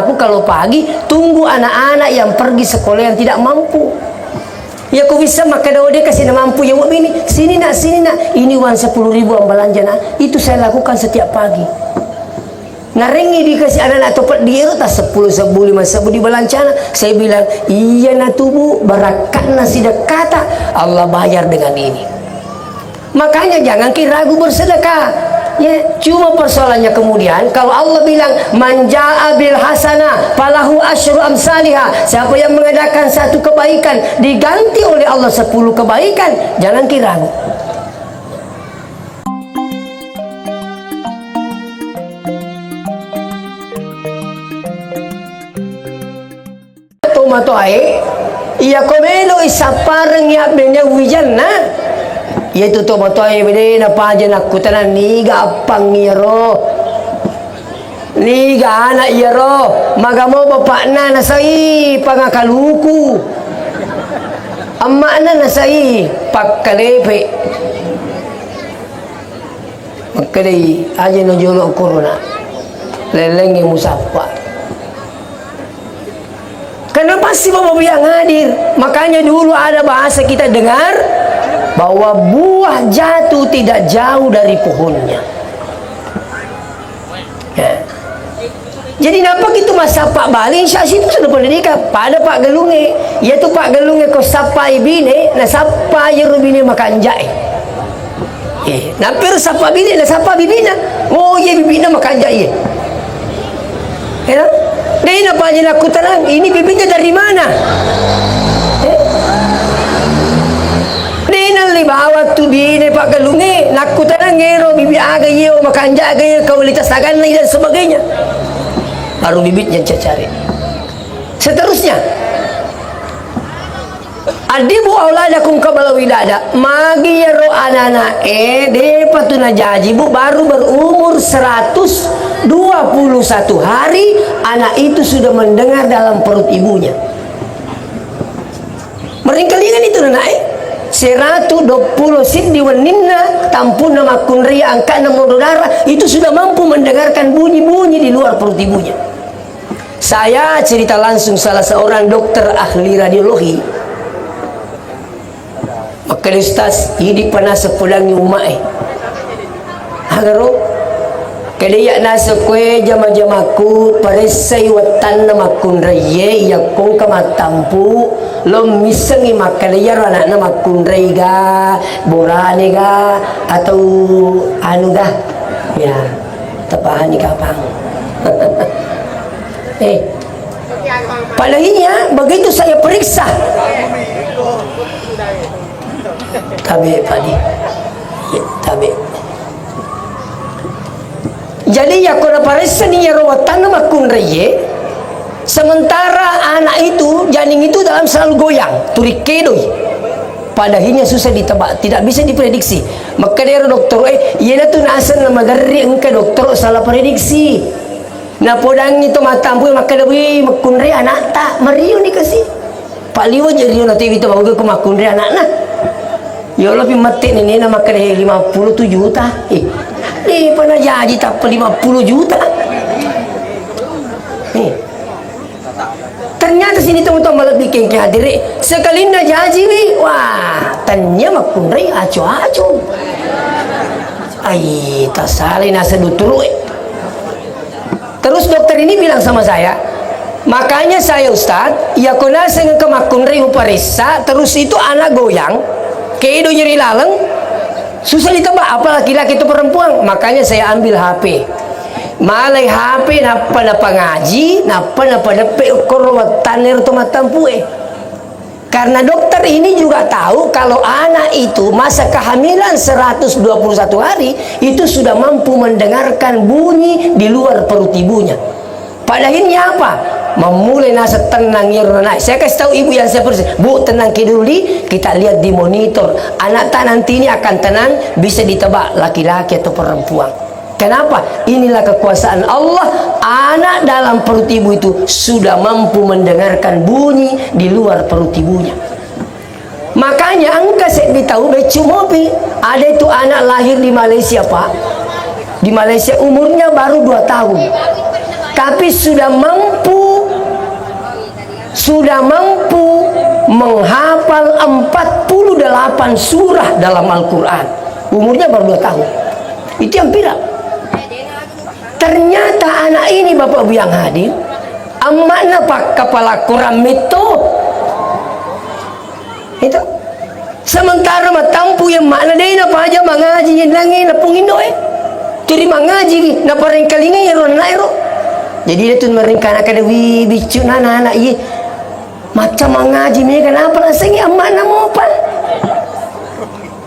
Aku kalau pagi tunggu anak-anak yang pergi sekolah yang tidak mampu. Ya aku bisa maka dia kasih nama mampu ya ini sini nak ini uang 10.000 uang belanja nak. Itu saya lakukan setiap pagi. Narengi dikasih anak-anak topat dia tak 10 sebu 5 sebu di belancana. Saya bilang iya na tubuh barakatna sidak kata Allah bayar dengan ini. Makanya jangan ragu bersedekah. Ya, cuma persoalannya kemudian kalau Allah bilang manja'a bil hasanah falahu asyru amsalihha, siapa yang mengadakan satu kebaikan diganti oleh Allah 10 kebaikan, jangan ragu. Tomato ai iya komelo isaparang ya benya wijanna yaitu tomato ay bede na paja na kutanan niga apang iro niga anak iro magamo bapak na nasai pangakaluku amma na nasai pakkalepe makadai aja no jolo corona leleng musaffa. Karena pasti bapak yang hadir. Makanya dulu ada bahasa kita dengar bahwa buah jatuh tidak jauh dari pohonnya. Ya. Jadi nampak itu masa Pak Bali itu sudah pendidikan pada Pak Gelunge, yaitu Pak Gelunge ko sapai bine na sapai rubine makanjai. Nampir sapa bine na sapa bibina. Oh ye bibina makanjai. Ya. Dia apa aja aku terang, ini bibitnya dari mana? Dia nali bawa tu bini Pak Gelunge, aku terang ngero bibit aga yeo makanja aga yeo kualitas tagan dan sebagainya. Baru bibitnya cari. Seterusnya, adibu auladakum qabla wilada, magi yero anana de patuna jaji bu baru berumur 121 hari anak itu sudah mendengar dalam perut ibunya. Meringkelingan itu naik 120 siddi waninna tampuna makunri angka namododara itu sudah mampu mendengarkan bunyi-bunyi di luar perut ibunya. Saya cerita langsung salah seorang dokter ahli radiologi. Maka ustaz hidup panas sepulang umai. Hagaro kaya nasa kwe jama-jamaku paresay watan na makunraye yakong kamatampu lom misangi makalayar anak na makunray ga borane ga atau anu ga ya tapahan ni kapang. Palahinya begitu saya periksa tabi padi tabi. Jadi ya kona paresa niya rawatan na makunraye sementara anak itu janing itu dalam selalu goyang turikedoy padahinya susah ditebak tidak bisa diprediksi maka dia dokter iya na tu naasan na magarri engka dokter salah prediksi na podang itu matampu maka dawi makunray anak tak mariyo ni kasi paliwan jadi na TV itu bawa ke makunray anak na ya lebih mati ni na maka 57 juta pernah jadi tak 50 juta. Ternyata sini teman-teman lebih bikin hadir sekali na jadi wah tanya makunray acu-acu. Ai tak salah nasa duturu. Terus dokter ini bilang sama saya, makanya saya Ustad, ya kena seng ke makunray uparisa terus itu anak goyang, keido nyeri laleng. Susah ditebak apa laki-laki itu perempuan. Makanya saya ambil HP. Malay HP napa na pangaji, napa depe korwatan itu matampu Karena dokter ini juga tahu kalau anak itu masa kehamilan 121 hari itu sudah mampu mendengarkan bunyi di luar perut ibunya. Padahalnya apa? Memulai nasa tenang ya naik. Saya kasih tahu ibu yang saya persis, bu tenang dulu kita lihat di monitor. Anak tak nanti ini akan tenang, bisa ditebak laki-laki atau perempuan. Kenapa? Inilah kekuasaan Allah. Anak dalam perut ibu itu sudah mampu mendengarkan bunyi di luar perut ibunya. Makanya angka saya ditahu becumopi ada itu anak lahir di Malaysia Pak. Di Malaysia umurnya baru 2 tahun. Tapi sudah mampu sudah mampu menghafal 48 surah dalam Al-Quran. Umurnya baru 2 tahun. Itu yang viral. Ternyata anak ini, Bapak Ibu yang hadir, amakna pak kepala Quran itu. Itu. Sementara matampu yang makna dia apa aja mengaji yang langi napung indo Jadi mengaji na pareng kalinga ya ron nairo. Jadi dia tu meringkan kada bicu anak iya. Macam mengaji ni kenapa rasanya amakna mo pa.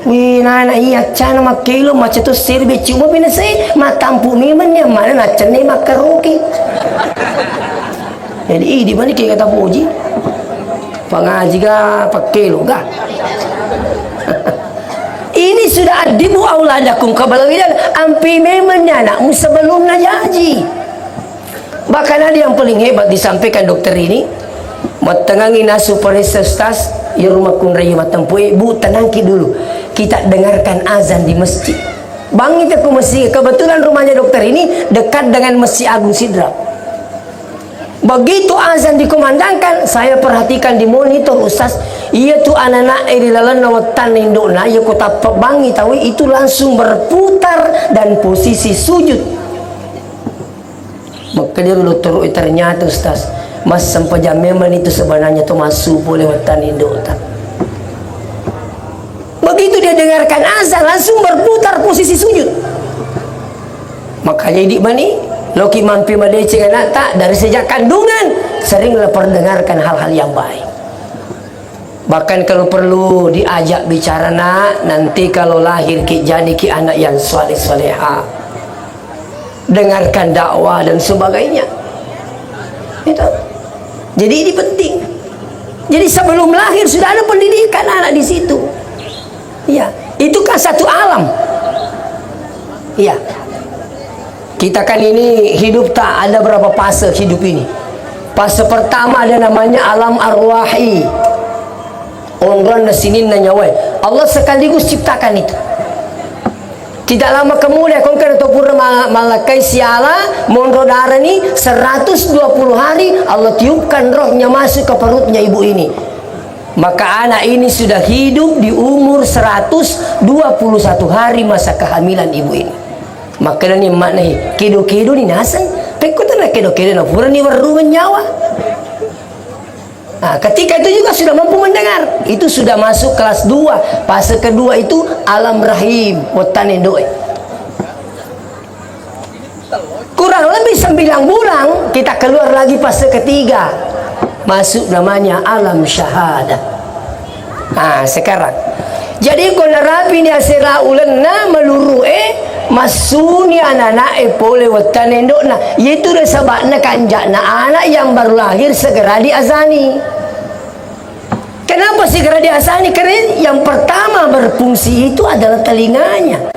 Wi nana iya cana makilo macam tu sir bicu mo binasai matampu ni man ya mana na cene makaroki. Jadi di mana kita kata puji. Pengaji ga pakilo ga. Ini sudah adibu auladakum kabalawidan ampi memangnya anakmu sebelum najaji. Bahkan ada yang paling hebat disampaikan dokter ini, matangangi nasu paristas ya rumah kunrayu matampue, bu tenangki dulu, kita dengarkan azan di masjid. Bang kita ke masjid, kebetulan rumahnya dokter ini dekat dengan Masjid Agung Sidrap. Begitu azan dikumandangkan, saya perhatikan di monitor Ustaz, iya tuh anak-anak di dalam nawatan indona, ya kota bangi tahu itu langsung berputar dan posisi sujud. Maka dia dulu ternyata Ustaz, mas sampai memang itu sebenarnya tuh masuk boleh watan indona. Begitu dia dengarkan azan langsung berputar posisi sujud. Makanya di mana? Loki mampi madece anak tak dari sejak kandungan seringlah perdengarkan hal-hal yang baik. Bahkan kalau perlu diajak bicara nak, nanti kalau lahir ki jadi ki anak yang saleh saleha. Dengarkan dakwah dan sebagainya. Itu. Jadi ini penting. Jadi sebelum lahir sudah ada pendidikan anak di situ. Iya, itu kan satu alam. Iya. Kita kan ini hidup tak ada berapa fase hidup ini. Fase pertama ada namanya alam arwahi. Orang nasinin nanyawai. Allah sekaligus ciptakan itu. Tidak lama kemudian kongkar ataupun malakai siala mondodara ni 120 hari Allah tiupkan rohnya masuk ke perutnya ibu ini. Maka anak ini sudah hidup di umur 121 hari masa kehamilan ibu ini. Maka ni makna kedo-kedo ni nasan pekutan na kedo-kedo na pura ni waruman nyawa. Nah, ketika itu juga sudah mampu mendengar, itu sudah masuk kelas 2. Fase kedua itu alam rahim watan doe. Kurang lebih 9 bulan kita keluar lagi fase ketiga, masuk namanya alam syahadah. Nah sekarang jadi kau narapi ni asera ulen na meluru masuni anak-anak boleh watan endok na itu dah sebabnya kanjak na anak yang baru lahir segera diazani. Kenapa segera diazani? Karena yang pertama berfungsi itu adalah telinganya.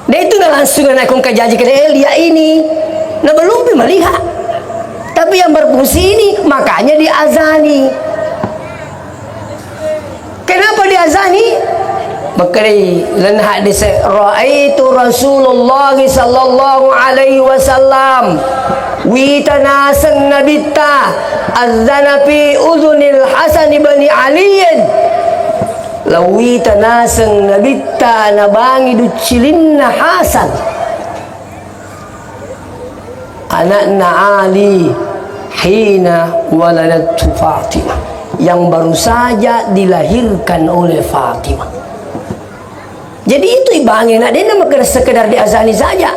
Dia itu dah langsung anak kong kajaji kena dia ini nah belum melihat, tapi yang berfungsi ini makanya diazani. Kenapa diazani? Bakri lan hadis raaitu Rasulullah sallallahu alaihi wasallam witanasang nabita azana fi udhunil Hasan ibn Ali lawitanasang nabita nabangi ducilinna Hasan anakna Ali hina waladatu Fatimah yang baru saja dilahirkan oleh Fatimah. Jadi itu ibangnya nak dia nama sekedar diazani saja.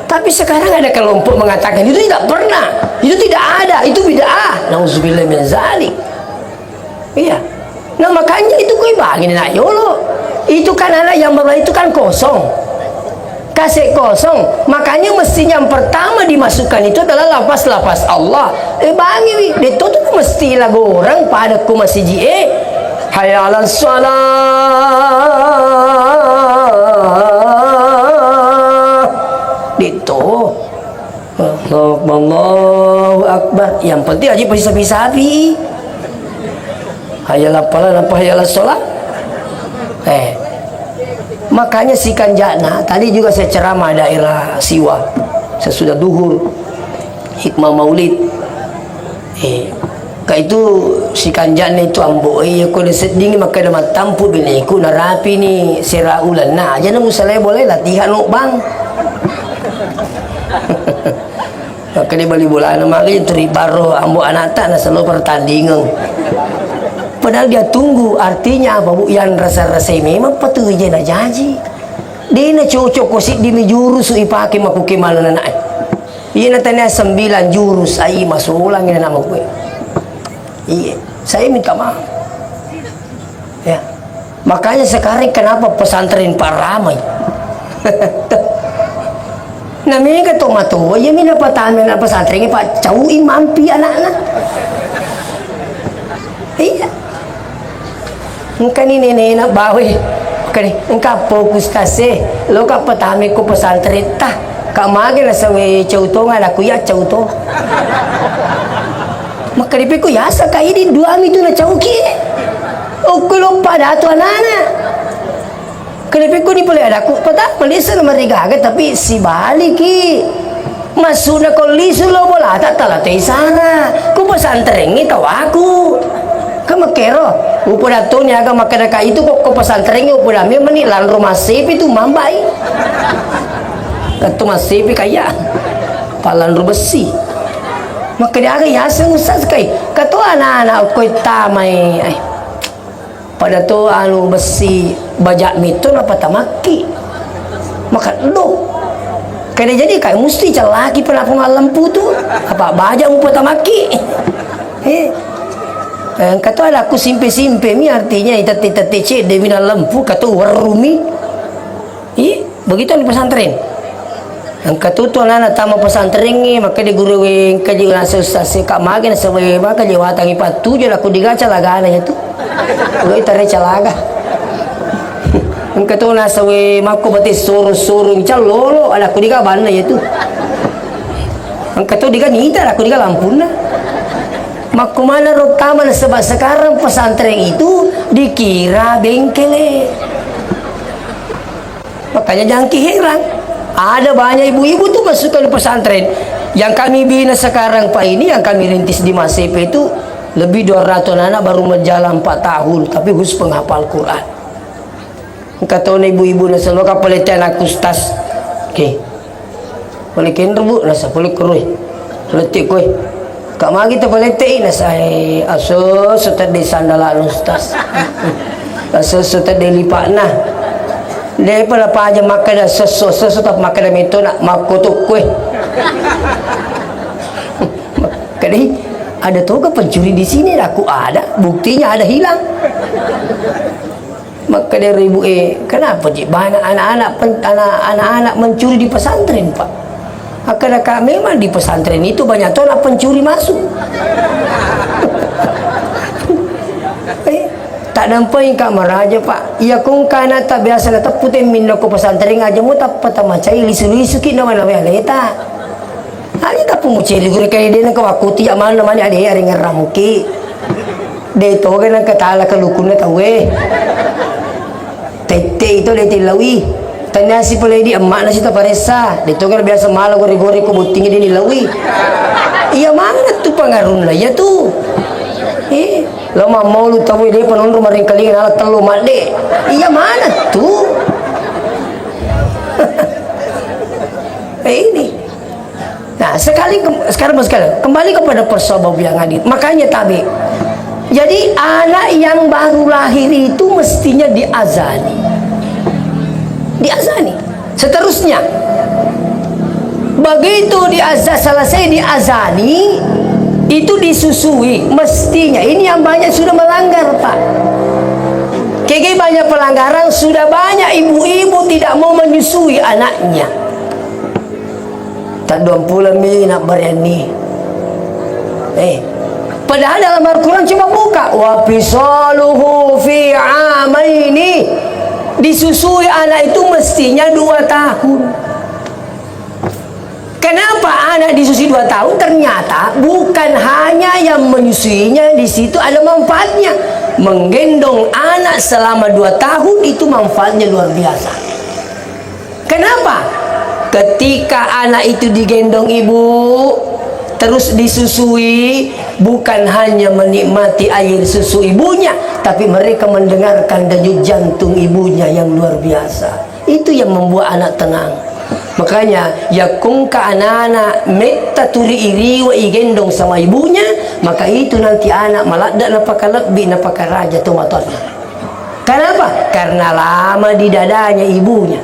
Tapi sekarang ada kelompok mengatakan itu tidak pernah, itu tidak ada, itu bid'ah. Nauzubillah min zalik. Iya. Nah makanya itu kau ibangin nak yolo. Itu kan anak yang baru itu kan kosong. Kasih kosong. Makanya mestinya yang pertama dimasukkan itu adalah lafaz-lafaz Allah. Bangi itu tuh mesti lagu orang pada ku masih jie. Hayya 'alas shalah. Itu. Allahu akbar. Yang penting aja pasti sapi-sapi. Hayya lapalan apa hayya 'alas shalah. Makanya si kanjana tadi juga saya ceramah daerah Siwa sesudah duhur hikmah maulid Itu si kanjan itu ambo ko na seding maka na matampo bini ko narapi ni sira ulan na aja na musalay boleh latihan no bang. Maka di bali bola na magi tribaro ambo anata na selalu pertandingan. Padahal dia tunggu, artinya apa bu? Yang rasa-rasa memang patuh na janji. Dia na cocok kosik di jurus ipake makukimalan na naay. Iya na tanya 9 jurus ay masulang ina nama gue. Iya, saya minta maaf. Ya, makanya sekarang kenapa pesantren Pak ramai? Namanya ketong mato, ya mina patahan na pesantren Pak cauin mampi anak-anak. Iya. Engkau ni nenek nak bawa, engkau fokus kasih, lo kau petame ko pesantren tah, kau magi lah sawe cauto ngala aku ya cauto. Maka dipiku ya sakai di dua itu na cauki. Aku lupa dah tu anak-anak. Kenipiku ni boleh ada aku, patah melisa nama rigaga tapi si balik ki. Masuk na kau lisu lo bola tak talatay sana. Ku pesantren ni tahu aku. Kamu kero, upada tu ni agak makan itu kok pesantren ni upada mi mani lan rumah sepi tu mambai. Katu masih kaya, palan besi. Maka dia agak yasang usah sekali. Katu anak-anak kau tamai, pada tu anu besi bajak mitun apa tamaki. Maka lo, kena jadi kayak mesti celaki penapung lampu tu, apa bajak mupa tamaki. Katu ada aku simpe-simpe mi artinya itati-tati cek demi lampu katu warumi. Begitu di pesantren. Ang katuto na tama pesantren ni maka di guru wing kaji nasa ustasi kak magin sa weba kaji watang ipat tujuh aku digaca lagana itu lo itare calaga ang katuto na sa we mako batis suru-suru lolo ala aku diga bana itu ang katuto diga nita aku diga lampuna mako mana rotama na sebab sekarang pesantren itu dikira bengkele makanya jangan heran. Ada banyak ibu-ibu tuh masuk ke pesantren. Yang kami bina sekarang Pak ini, yang kami rintis di Masepe itu lebih 200 anak baru berjalan 4 tahun, tapi khusus penghafal Quran. Kata ibu-ibu nasa loka pelitian aku stas. Oke. Boleh kender bu, nasa boleh kerui. Letik kue. Kak magi kita peliti nasa aso sudah di sandalan ustaz. Aso sudah di lipakna. Daripada apa aja makan dah sesuatu tak makan itu nak makutuk kue. Kali ada tu ke pencuri di sini aku ada buktinya ada hilang. Maka dari ibu kenapa sih banyak anak-anak mencuri di pesantren Pak? Karena memang di pesantren itu banyak tu nak pencuri masuk. Tak nampak Kak Maraja Pak. Ya kung kana ta biasa na taputin minno ko pesantren aja mo tapata macai lisu-lisu ki naman na leta. Ali ta pumuceli gure kay din ka wakuti aman naman ade ari ngaramuki. De to ga nang katala ka lukun na tawe. Tete itu leti lawi. Tanya si pala di emak na sita paresa. De to ga biasa malo gori-gori ko buting din lawi. Iya mana tu pengaruh lah ya tu. Lama mau lu tahu dia penonton maring kali alat telu made. Iya mana tuh? Ini. Nah, sekarang kembali kepada persabab yang hadir. Makanya tabi. Jadi anak yang baru lahir itu mestinya diazani. Diazani. Seterusnya. Begitu selesai diazani, itu disusui mestinya. Ini yang banyak sudah melanggar Pak. Kayak banyak pelanggaran, sudah banyak ibu-ibu tidak mau menyusui anaknya. Tak 20 nak berani. Padahal dalam Al-Quran cuma buka wa fisaluhu fi amaini. Disusui anak itu mestinya 2 tahun. Kenapa anak disusui 2 tahun? Ternyata bukan hanya yang menyusuinya, di situ ada manfaatnya. Menggendong anak selama 2 tahun itu manfaatnya luar biasa. Kenapa? Ketika anak itu digendong ibu, terus disusui, bukan hanya menikmati air susu ibunya, tapi mereka mendengarkan denyut jantung ibunya yang luar biasa. Itu yang membuat anak tenang. Makanya yakung ka anak-anak meta turi iriwa igendong sama ibunya, maka itu nanti anak malada napaka lebih napaka raja tomaton. Kenapa? Karena lama di dadanya ibunya.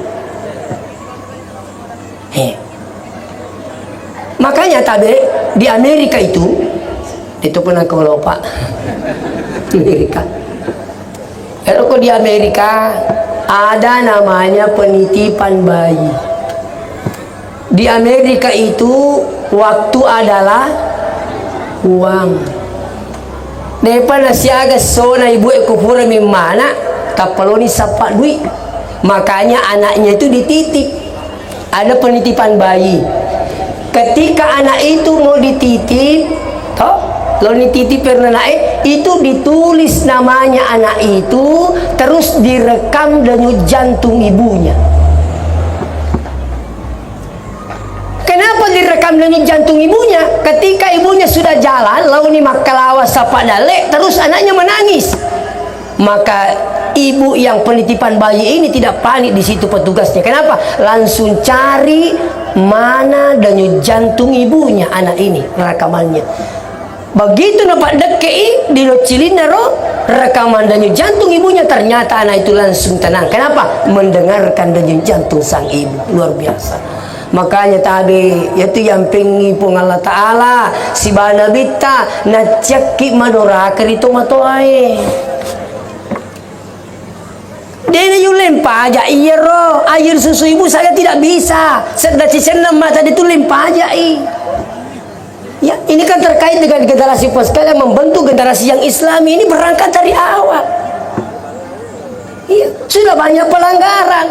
Makanya tabe di Amerika itu pernah kau lupa Amerika. Kalau di Amerika ada namanya penitipan bayi. Di Amerika itu waktu adalah uang. Daripada siaga sona ibu ekupura mimana kapaloni sapa duit. Makanya anaknya itu dititip. Ada penitipan bayi. Ketika anak itu mau dititip, lo dititip pernah naik, itu ditulis namanya anak itu, terus direkam denyut jantung ibunya. Kenapa direkam denyut jantung ibunya? Ketika ibunya sudah jalan, lalu ni makalawa sapa dale, terus anaknya menangis. Maka ibu yang penitipan bayi ini tidak panik di situ petugasnya. Kenapa? Langsung cari mana denyut jantung ibunya anak ini, rekamannya. Begitu nampak dekei di Cilindaro rekaman denyut jantung ibunya, ternyata anak itu langsung tenang. Kenapa? Mendengarkan denyut jantung sang ibu. Luar biasa. Makanya tadi yaitu yang pengi pun Allah Ta'ala si bana bita na cekki madora kerito matoai. Dia yung lempa aja iya ro air susu ibu saya tidak bisa. Sedang senam mata itu lempa aja Ya, ini kan terkait dengan generasi Pascal yang membentuk generasi yang Islami ini berangkat dari awal. Iya, sudah banyak pelanggaran.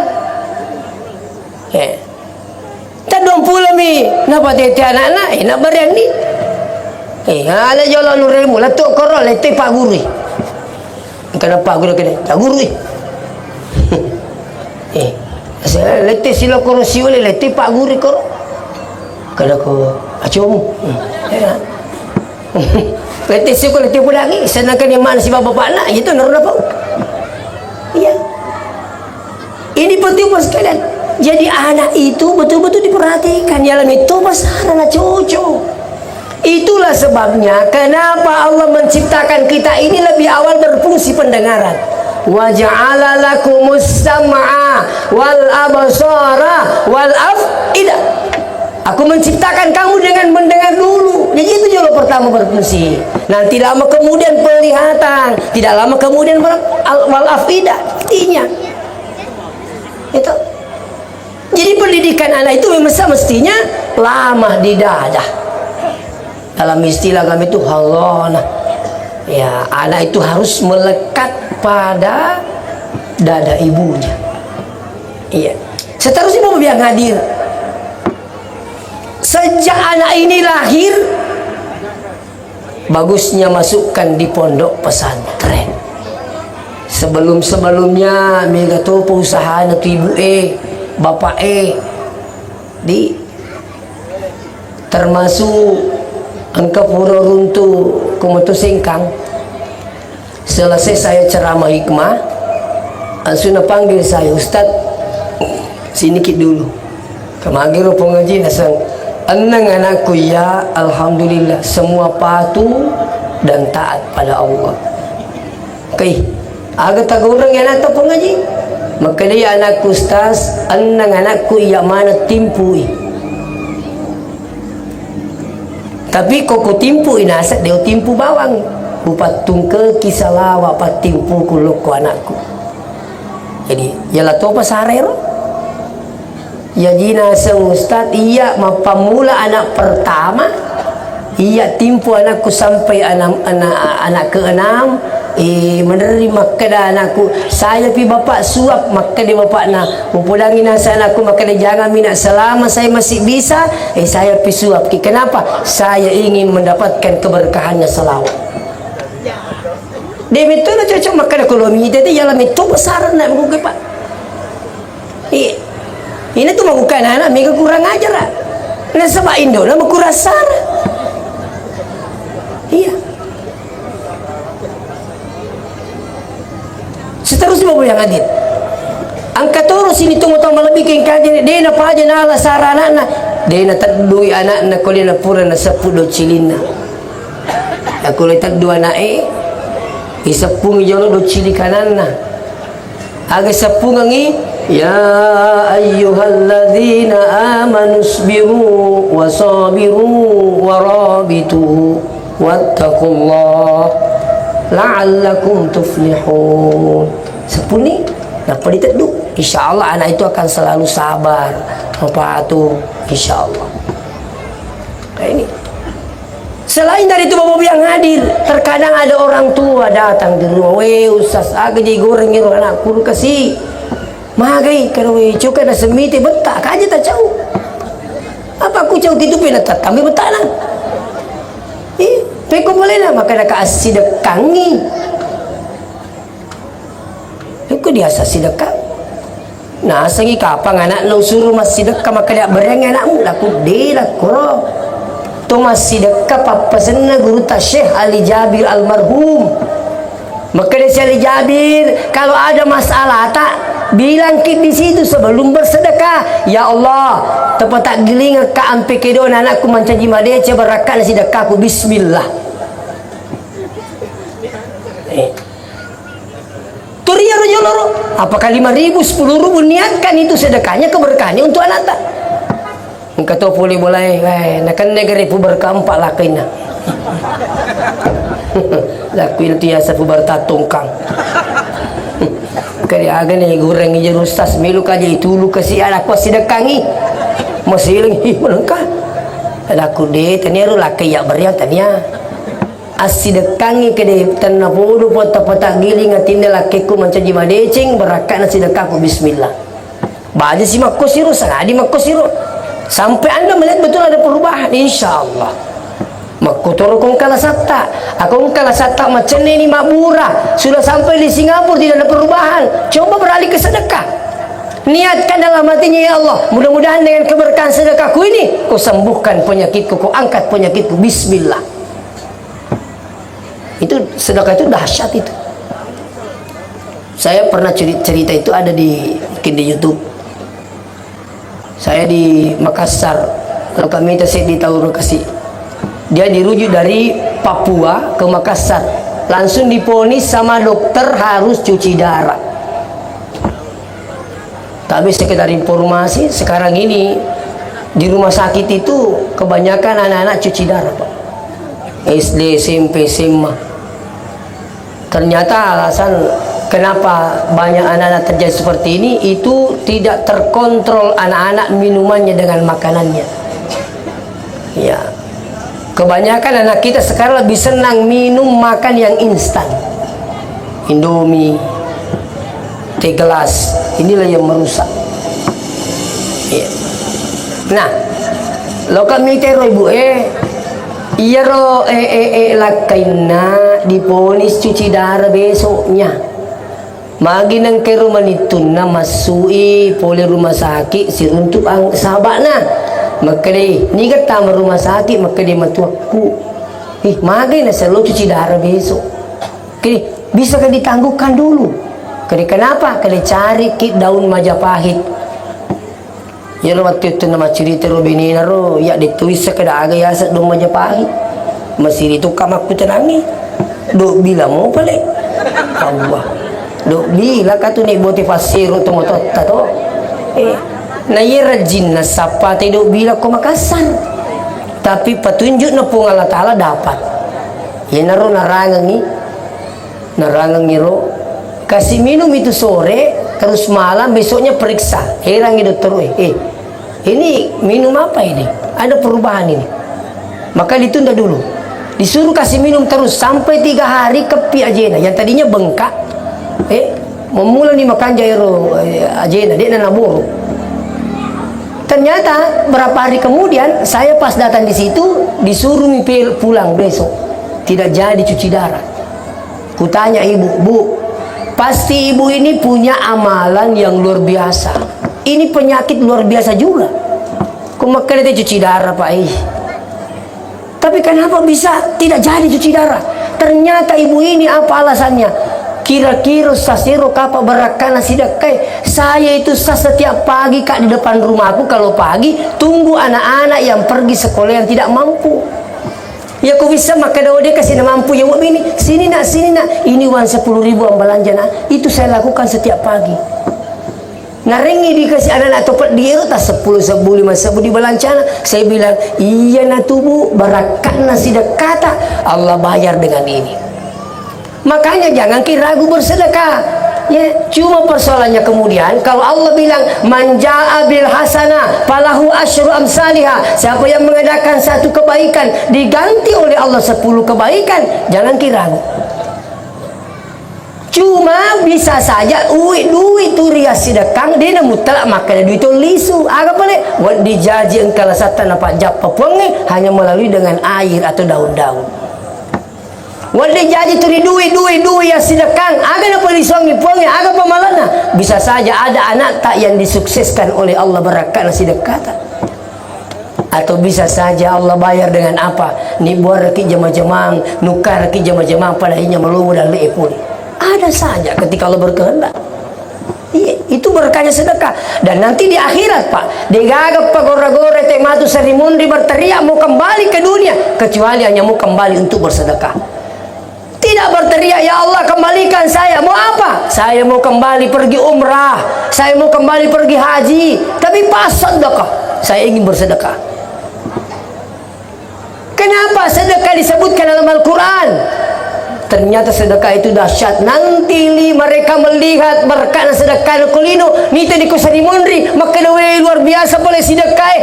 Tadong pula mi, napa tete anak-anak, nak berian ni. Ada jalan nuremu, latuk korol, lete pak guru. Kenapa pak guru kena? Tak guru. Lete sila korol siwale, lete pak guru korol. Kada ko acumu. Lete siko lete pula lagi, sedangkan yang mana si bapak nak, itu naruh apa? Iya. Ini penting bos kalian. Jadi anak itu betul-betul diperhatikan. Dalam itu masalah cucu. Itulah sebabnya kenapa Allah menciptakan kita ini lebih awal berfungsi pendengaran. Wa ja'ala lakumus sam'a wal absara wal af'idah. Aku menciptakan kamu dengan mendengar dulu. Jadi itu juga pertama berfungsi. Nanti lama kemudian penglihatan, tidak lama kemudian wal afidah. Artinya itu. Jadi pendidikan anak itu memang semestinya lama di dada. Dalam istilah kami itu halona. Ya, anak itu harus melekat pada dada ibunya. Iya. Seterusnya mau biar hadir. Sejak anak ini lahir, bagusnya masukkan di pondok pesantren. Sebelum-sebelumnya mega topo usaha tu ibu bapak di termasuk angka pura runtu kumoto singkang. Selesai saya ceramah hikmah, langsung panggil saya, Ustad, sini kit dulu. Kemagiro pengaji nasang Enang anakku ya, alhamdulillah semua patuh dan taat pada Allah. Oke, agak tak orang yang anak pengaji. Maka dia anakku ustaz, enang anakku ya mana timpui. Tapi kok timpu inasak dia timpu bawang. Upatung ke kisalawa pat timpu kuloko anakku. Jadi, yalah tu apa sarero? Ya jina sang ustad iya mapamula anak pertama iya timpu anakku sampai anak ke-6 menerima kada anakku saya pi bapak suap maka dia bapak na mempulangi nasa anakku maka dia jangan minat selama saya masih bisa saya pi suap kenapa saya ingin mendapatkan keberkahannya selawat dia itu na cocok maka dia kolomi jadi yalah itu besar nak buku pak ini tuh bukan anak mereka kurang ajar lah. Nah sebab Indo lah kurang sara. Iya. sebab yang hadir. Angkat terus ini tunggu tahu malabik yang kaji dia na paja na ala sarana na dia na tadui anak na kuliah na pura na sapudo cilina. Aku letak dua nae isapung jolo do cili kanan na. Aga sapung ngi ya ayyuhalladzina amanu sabiru wasabiru warabitu wattaqullah la'allakum tuflihun. Sepuni dapat diteduh, insyaallah anak itu akan selalu sabar, patuh, insyaallah. Kayak ini. Selain dari itu bapak yang hadir, terkadang ada orang tua datang di rumah, weh ustaz, aga jadi goreng ngiru anakku kasih, magai kalau weh cuka ada semite betak, kaje tak jauh. Apa aku jauh gitu pina tak kami betak nang. Peko boleh lah maka nak kasih dekangi. Peko dia asasi dekat. Nah sangi kapang anak nak suruh masih dekat maka dia bereng anakmu laku dia lah koro. Tu masih dekat papa sana guru tak Syekh Ali Jabir almarhum. Maka dia Syekh Ali Jabir kalau ada masalah tak bilang kit di situ sebelum bersedekah. Ya Allah, tepat tak giling ka ampe kedon anakku mancaji made barakat nasi dekahku bismillah. Turia rojoloro. Apakah 5.000, 10.000 niatkan itu sedekahnya keberkahannya untuk anak tak? Engkau tahu boleh, nak negara pu berkampak lakinya. Lakuin tiasa pu bertatungkang. Kali aga ni goreng je ustaz milu kaje itu lu kasi anak ko sidekangi. Masiling melengkah. Aku de taniaru laki ya beriang tania. Asidekangi kede tanah bodoh pota-pota giling atinda lakiku mancaji madecing berakat nasi dekahku bismillah. Baca si makko siru sangadi makko siru. Sampai anda melihat betul ada perubahan insyaallah. Makko toro kong kalasata. Aku kalasata macam ni makmurah. Sudah sampai di Singapura tidak ada perubahan. Coba beralih ke sedekah. Niatkan dalam hatinya ya Allah. Mudah-mudahan dengan keberkahan sedekahku ini kau sembuhkan penyakitku, kau angkat penyakitku bismillah. Itu sedekah itu dahsyat itu. Saya pernah cerita itu ada di YouTube. Saya di Makassar. Kalau kami saya ditahu kasih. Dia dirujuk dari Papua ke Makassar. Langsung diponis sama dokter harus cuci darah. Tapi sekedar informasi, sekarang ini di rumah sakit itu kebanyakan anak-anak cuci darah, Pak. SD, SMP, SMA. Ternyata alasan kenapa banyak anak-anak terjadi seperti ini itu tidak terkontrol anak-anak minumannya dengan makanannya. Ya. Kebanyakan anak kita sekarang lebih senang minum makan yang instan. Indomie, teh gelas, inilah yang merusak. Ya. Nah, lo kami tero ibu iya ro lakaina diponis cuci darah besoknya. Magi nang ke rumah nitun na masui pole rumah sakit si untuk ang sahabana. Maka dia ni kata rumah sakit maka dia matuaku. Magi na selalu cuci darah besok. Kini bisa kan ditangguhkan dulu. Kini kenapa? Kini cari kit daun Majapahit. Ya waktu itu nama cerita Robinina ro ya ditulis sekada aga ya daun Majapahit. Masih itu kamak ku tenangi. Dok bila mau balik. Allah. Dok bila katu ni motivasi ro tomotot tato. Na ye rajin na sapate dok bila ko Makassar. Tapi petunjuk na pung Allah Taala dapat. Ya naro narangang ni ro kasih minum itu sore terus malam besoknya periksa. Heran dokter ini minum apa ini? Ada perubahan ini. Maka ditunda dulu. Disuruh kasih minum terus sampai 3 hari kepi ajena. Yang tadinya bengkak, memulai nih makan jairo ajena dia naburu. Ternyata berapa hari kemudian saya pas datang di situ disuruh pulang besok. Tidak jadi cuci darah. Kutanya ibu, Bu, pasti ibu ini punya amalan yang luar biasa. Ini penyakit luar biasa juga. Kumakan itu cuci darah Pak Tapi kenapa bisa tidak jadi cuci darah? Ternyata ibu ini apa alasannya? Kira-kira sasiro kapa berakana sidakai. Saya itu setiap pagi Kak di depan rumahku kalau pagi tunggu anak-anak yang pergi sekolah yang tidak mampu. Ya kau bisa maka dia kasih nak mampu ya ini sini nak ini uang 10.000 ang belanja nak. Itu saya lakukan setiap pagi. Narengi dikasih anak-anak topat dia tak 10 sabu 5 sabu di belancana. Saya bilang iya na tubuh barakana sidakata Allah bayar dengan ini. Makanya jangan ragu bersedekah. Ya, cuma persoalannya kemudian kalau Allah bilang manja'a bil hasanah falahu asyru amsalihha, siapa yang mengadakan satu kebaikan diganti oleh Allah 10 kebaikan, jangan ragu. Cuma bisa saja duit tu rias sedekah dia mutlak maka duit itu lisu agak boleh buat dijaji engkau satan apa japa puangi hanya melalui dengan air atau daun-daun. Wadi jadi turi duit ya sedekah agak apa suami puangi agak pemalana bisa saja ada anak tak yang disukseskan oleh Allah berakat sedekah atau bisa saja Allah bayar dengan apa ni buat reki jama-jamang nukar reki jama-jamang pada akhirnya melumu dan leepun ada saja ketika Allah berkehendak. Itu berkahnya sedekah. Dan nanti di akhirat Pak digagap pagora-gora tematu serimundi berteriak mau kembali ke dunia kecuali hanya mau kembali untuk bersedekah. Tidak berteriak, ya Allah kembalikan saya. Mau apa? Saya mau kembali pergi umrah. Saya mau kembali pergi haji. Tapi pas sedekah. Saya ingin bersedekah. Kenapa sedekah disebutkan dalam Al-Quran? Ternyata sedekah itu dahsyat. Nanti mereka melihat berkat sedekah kulino. Nita di kusari mundri. Maka luar biasa boleh sedekah.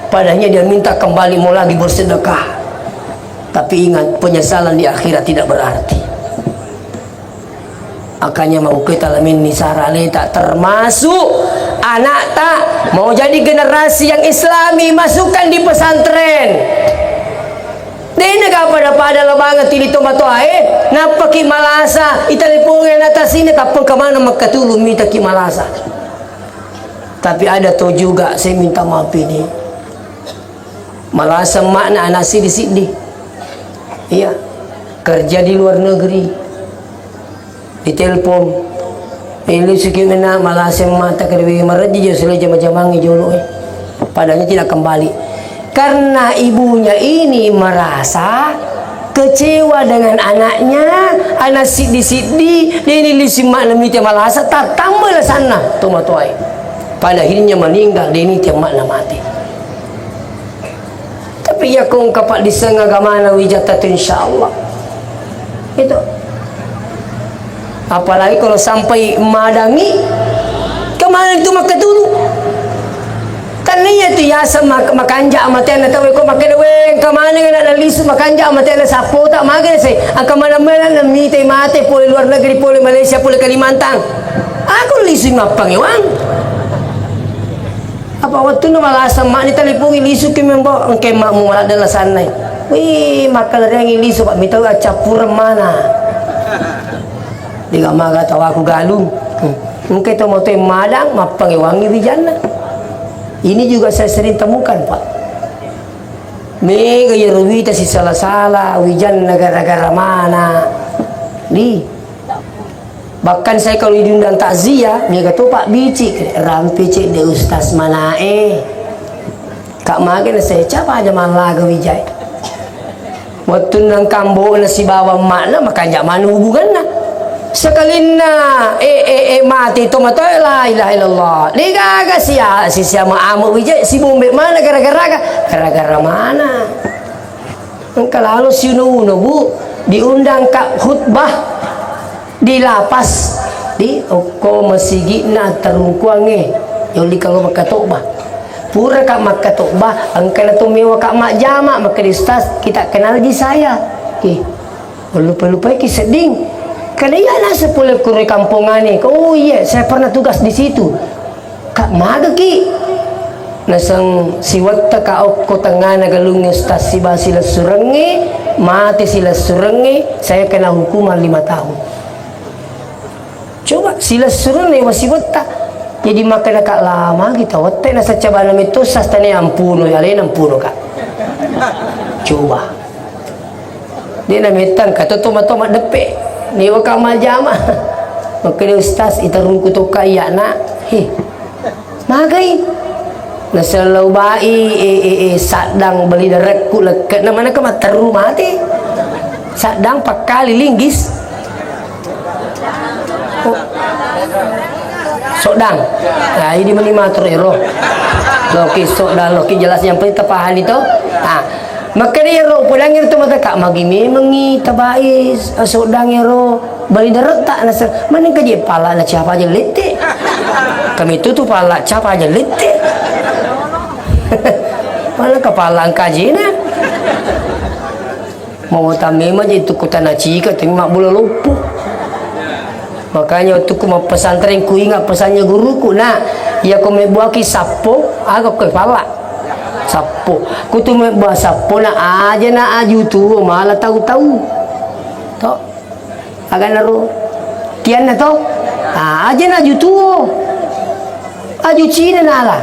Padahal dia minta kembali mau lagi bersedekah. Tapi ingat, penyesalan di akhirat tidak berarti. Makanya mau kita lamin nisarale tak termasuk anak tak mau jadi generasi yang islami masukkan di pesantren. Dena pada labangan tili tomato ae napa ki malasa italipungan atas sini tapon kemana makatulu minta ki malasa. Tapi ada tuh juga saya minta maaf ini. Malasa makna anak sidi. Iya, kerja di luar negeri, ditelepon, ini sekimana malah semata kerja meraji jadi jama-jamangi jolo, padahal tidak kembali, karena ibunya ini merasa kecewa dengan anaknya, anak sidi, dia ini lisimak lemite malasa, tak tambah sana, tomatoai, pada akhirnya meninggal, dia ini temak mati. Tapi ya kung kapak disengah gamana wijata tu insyaallah itu apalagi kalau sampai madangi kemana itu maka dulu kan niya tu yasa makanja amatena tahu ko makadaweng kemana nga nalisu makanja amatena sapo tak magan say ang kamana-mana na mitay mate puli luar negeri puli Malaysia puli Kalimantan aku lisu mapangiwang apa waktu nu malasa mak ni talipungi lisu ke membawa engke mak mu malah dalam sana. Wih makal yang lisu pak mitau capur mana. Diga maga tahu aku galung. Engke tu mau tu madang mapangi wangi wijana. Ini juga saya sering temukan pak. Mega ya ruwita si salah-salah wijana gara-gara mana. Di bahkan saya kalau diundang takziah dia kata Pak Bicik rampi cik de ustaz manae kak magen saya capa aja malah ke wijai waktu nang kambo na si bawa makna makanya mana hubungannya sekali na mati itu mata la ilaha illallah digaga si siapa amu wijai si bombe mana gara-gara mana engkau lalu si uno bu diundang kak khutbah di lapas di oko masigi na tarungkuange yoli kalau makatobah pura kak makatobah angkana tumewa kak mak jama maka di ustaz kita kenal di saya lupa-lupa ki seding karena ya lah sepuluh kuri kampungane oh iya saya pernah tugas di situ kak maga ki nasang siwata ka oko tengah nagalung ustaz si basila surenge mati sila surenge saya kena hukuman 5 tahun. Coba sila suruh nih masih wata jadi makan kak lama kita wata nasa coba nama itu sastane ampuno ya lain ampuno kak coba dia namitan kata toma-toma depe ni wakamal jama. Maka dia ustaz itarun kutuka iya nak. Magai. Nasalau bai sadang beli derek ku leket namanya ke materu mati. Sadang pakali linggis. Oh. Sodang. Nah, ini meni matur ero. Loki sodang loki jelas yang penting tepahan itu. Maka dia ro pulang itu mata kak magi mengi tabais sodang ero beli derek tak nasar mana kerja pala na siapa aja lete. Kami itu tuh pala siapa aja lete. Mana kepala kaji na mau tamim aja itu kutana cika mak bola lumpuh. Makanya waktu ku mau pesantren ku ingat pesannya guruku nah ya ku mebuaki sapo agak kepala sapo ku tu mebuat sapo na aja na aju tu malah tahu-tahu toh agak naruh tian na toh aja na aju tu aju Cina nala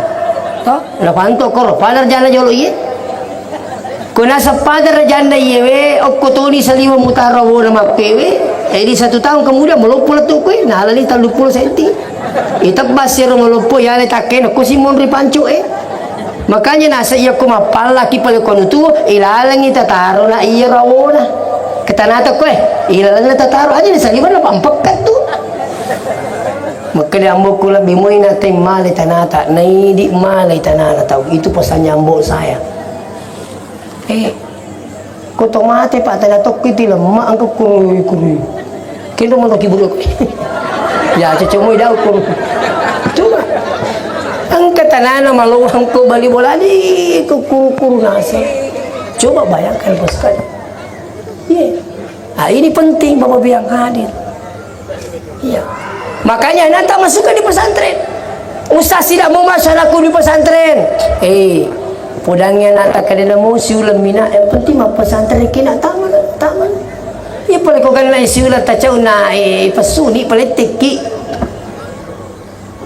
toh lapanto koro padar jana jolo ye kuna sa padar jana yewe okotoni saliwa mutarawo na mapewe. Jadi 1 tahun kemudian melupu letuk kuih, nah lali 30 senti. Itak basir melupu ya le taken aku simon ripancu Makanya nasa iya ko mapala ki pala kono tu ilalang ita taro na iya rawona. Ketanata ko ilalang na tataro aja sa liban na pampakat tu. Makanya ambo ko labi mo natin malay tanata, naidi malay tanana tau. Itu pesannya ambo saya. Ko tomate pa tanatok kiti lemah angko kurui. Kendo mo nakibulok. Ya cucumoy daw ko. Coba. Ang katanana maluwang ko bali bola di ko kuru nasa. Coba bayangkan bos sekali. Ini penting Bapak yang hadir. Iya. Makanya nata masuk di pesantren. Ustaz tidak mau masuk aku di pesantren. Pudangnya nata kadena mau siulam mina yang penting mah pesantren kena taman. Ya pala ko kanina siulat tacaw na pasuni politiki.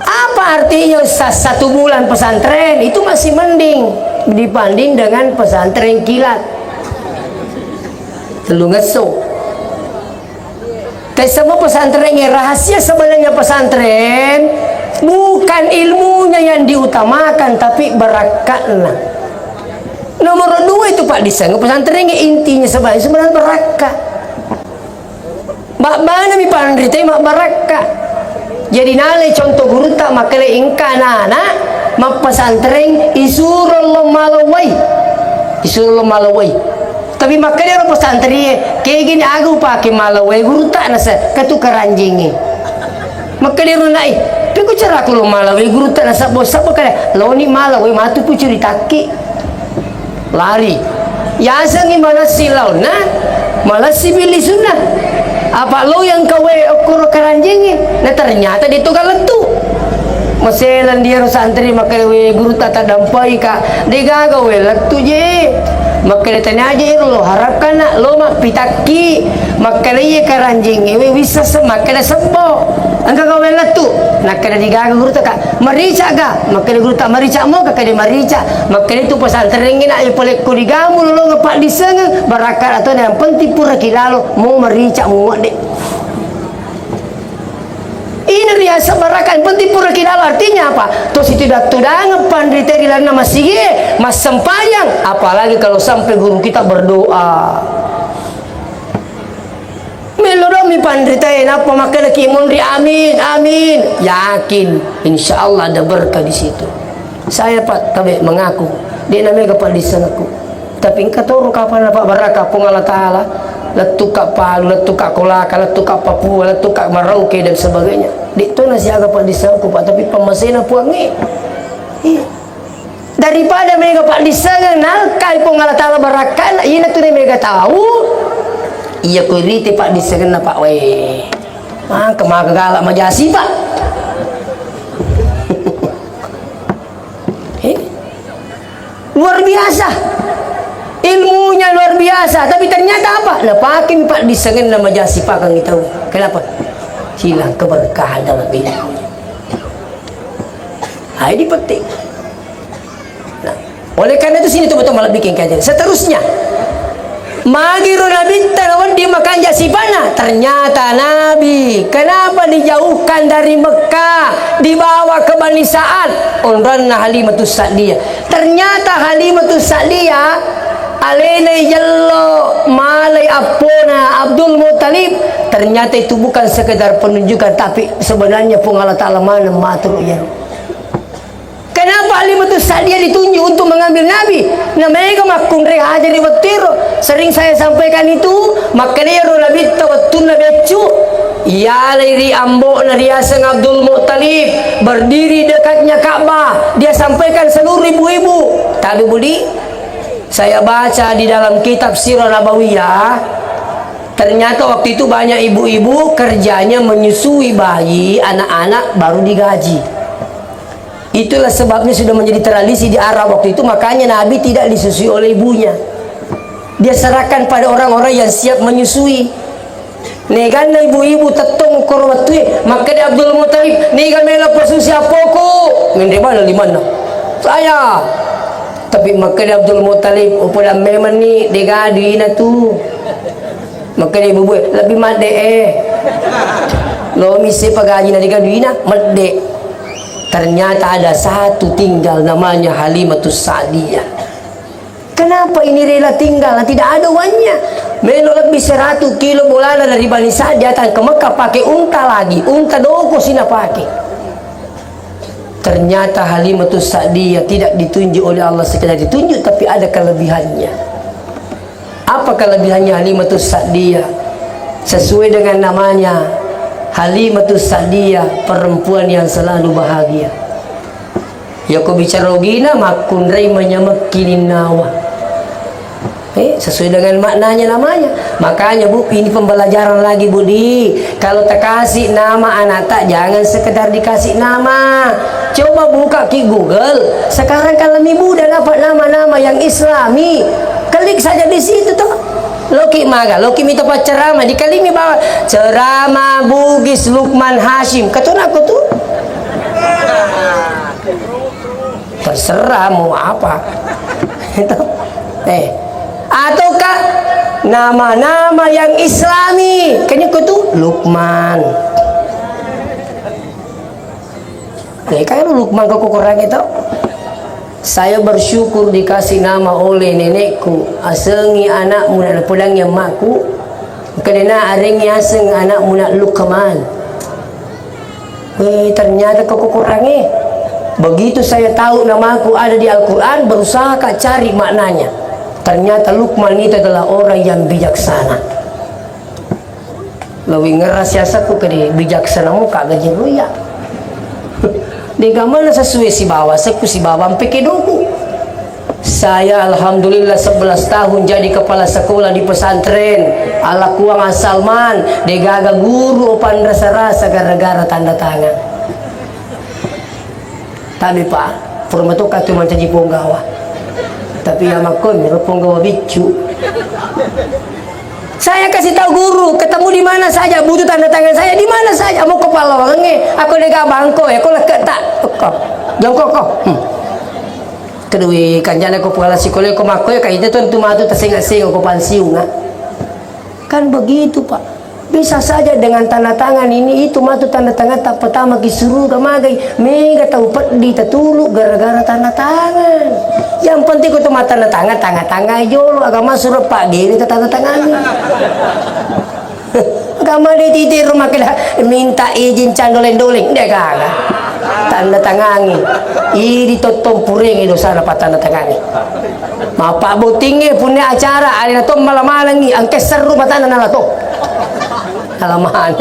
Apa artinya Ustaz 1 bulan pesantren itu masih mending dibanding dengan pesantren kilat. Telungaso. Tapi semua pesantren yang rahasia sebenarnya pesantren bukan ilmunya yang diutamakan tapi barakatnya. Nomor 2 itu Pak Disang pesantren intinya sebenarnya barakat. Mak mana mi pandrite mak barakat. Jadi nale contoh guru tak makale ingka nana mak pesantren isurul malawai. Tapi makanya orang pesantren kayak gini aku pakai malawai guru tak nasa ketukar anjingnya. Makanya orang naik. Tapi cara aku lo malawai guru tak nasa bos apa kaya lo ni malawai matu pu ceritaki lari. Ya sangi mana silau na malah sibili sunah. Apa lo yang kawe okoro karanjingin? Nah ternyata dia tukar letu. Maselan dia santri maka guru tata dampai ka dia gawe letu je. Maka dia tanya aja lo harapkan nak lo mak pitaki maka dia karanjing bisa semak sebo. Angka gawe letu. Nak kena digaga guru tak marica ga maka dia guru tak marica mo ka dia marica maka dia tu pesantren ngina ai polek ku digamu lo ngepak diseng barakat atau yang penting pura kilalo mau marica mo dek. Ini riasa barakat penting pura kilalo artinya apa? Terus itu dah tudang pandrite dilana masih mas sempayang apalagi kalau sampai guru kita berdoa. Melodomi pandrita apa maka laki mundri amin yakin insyaallah ada berkah di situ. Saya Pak tabe mengaku dia namanya kepala desa aku tapi engkau tahu kapan Pak barakah pun Allah Taala letu ka Palu letu ka Kolaka letu ka Papua letu ka Merauke dan sebagainya di tu nasi agak kepala desa aku Pak tapi pemasena puangi daripada mereka Pak desa nalkai pun Allah Taala barakah ini tu mereka tahu. Iya kuriti Pak disegen na Pak we. Kemagagalak majasi Pak. Luar biasa. Ilmunya luar biasa, tapi ternyata apa? Nah, pakai Pak disegen na majasi Pak kang tahu. Kenapa? Hilang keberkahan dalam ilmunya. Ini penting. Nah, oleh karena itu sini tuh betul malah bikin kajian. Seterusnya Magiru Nabi tanawan di makan jasipana. Ternyata Nabi kenapa dijauhkan dari Mekah, dibawa ke Bani Sa'ad? Onranna Halimatus Sa'diyah. Ternyata Halimatus Sa'diyah alene jallo malai apona Abdul Muttalib. Ternyata itu bukan sekedar penunjukan, tapi sebenarnya pun Allah Ta'ala mana matur ya. Kenapa Halimatus Sa'diyah ditunjuk untuk mengambil Nabi? Namanya makun haja di Batiro. Sering saya sampaikan itu. Makanya Nabi tawatun becu. Ya dari ambo nariasan Abdul Muttalib berdiri dekatnya Ka'bah. Dia sampaikan seluruh ibu-ibu. Tapi Budi, saya baca di dalam kitab Sirah Nabawiyah, ternyata waktu itu banyak ibu-ibu kerjanya menyusui bayi, anak-anak baru digaji. Itulah sebabnya sudah menjadi tradisi di Arab waktu itu. Makanya Nabi tidak disusui oleh ibunya. Dia serahkan pada orang-orang yang siap menyusui. Negan ibu-ibu tetong korwatui. Maka dia Abdul Muttalib, negan mela persusi apoku. Mende mana limana? Saya. Tapi maka dia Abdul Muttalib, upula memang ni degadi na tu. Maka dia ibu-ibu lebih made lo misi pagaji na degadi na made. Ternyata ada satu tinggal namanya Halimatus Sa'diyah. Kenapa ini rela tinggal? Tidak ada uangnya. Melo lebih 100 kilo bolana dari Bani Sa'ad datang ke Mekah pakai unta lagi. Unta doko sina pakai. Ternyata Halimatus Sa'diyah tidak ditunjuk oleh Allah sekedar ditunjuk, tapi ada kelebihannya. Apa kelebihannya Halimatus Sa'diyah? Sesuai dengan namanya, Halimatus Sa'diyah, perempuan yang selalu bahagia. Ya ko bicara gina makunrai menyamakin nawa. Sesuai dengan maknanya namanya. Makanya Bu, ini pembelajaran lagi Budi. Kalau tak kasih nama anak tak, jangan sekedar dikasih nama. Coba buka ke Google. Sekarang kalau muda dapat nama-nama yang Islami, klik saja di situ tuh. Loki maga, Loki minta pak ceramah di kalimi bawa ceramah Bugis Lukman Hashim. Katuna aku tuh terserah mau apa. Itu ataukah nama-nama yang Islami? Kayaknya aku tuh Lukman. Kayak Lukman kok kurang itu. Saya bersyukur dikasih nama oleh nenekku. Asengi anakmu nak pulangnya makku. Kerana arengi aseng anakmu nak Luqman. Ternyata kau kurangnya. Begitu saya tahu namaku ada di Al-Quran, berusaha kak cari maknanya. Ternyata Luqman itu adalah orang yang bijaksana. Lebih ngeras siasaku ke dia bijaksanamu kak gaji ruya. Di mana sesuai si bawa, si bawa sampai doku. Saya alhamdulillah 11 tahun jadi kepala sekolah di pesantren ala kuang Salman. Degaga guru opan rasa-rasa gara-gara tanda tangan. Tapi Pak, formato katu mancaji ponggawa. Tapi ya makon ponggawa bicu. Saya kasih tahu guru, ketemu di mana saja, butuh tanda tangan saya di mana saja, mau kepala wangi, aku dega bangko ya, aku leket tak, kok, jongkok kok. Kedua kanjana ko pala sekolah ko makoy kay ito tuh matu tasing-asing ko pansiu nga. Kan begitu Pak. Bisa saja dengan tanda tangan ini itu matu tanda tangan tak pertama disuruh gamagay mega tahu di tatulu gara-gara tanda tangan. Yang penting ko tuh tanda tangan jolo agama suruh Pak gini tanda tangan. Agama di titir rumah kita minta izin candolen-doling deh kagak. Tanda tangani ini totong puring itu sana pak tanda tangani Pak Butingnya punya acara ada to malam-malam ni ang keseru matana na to alaman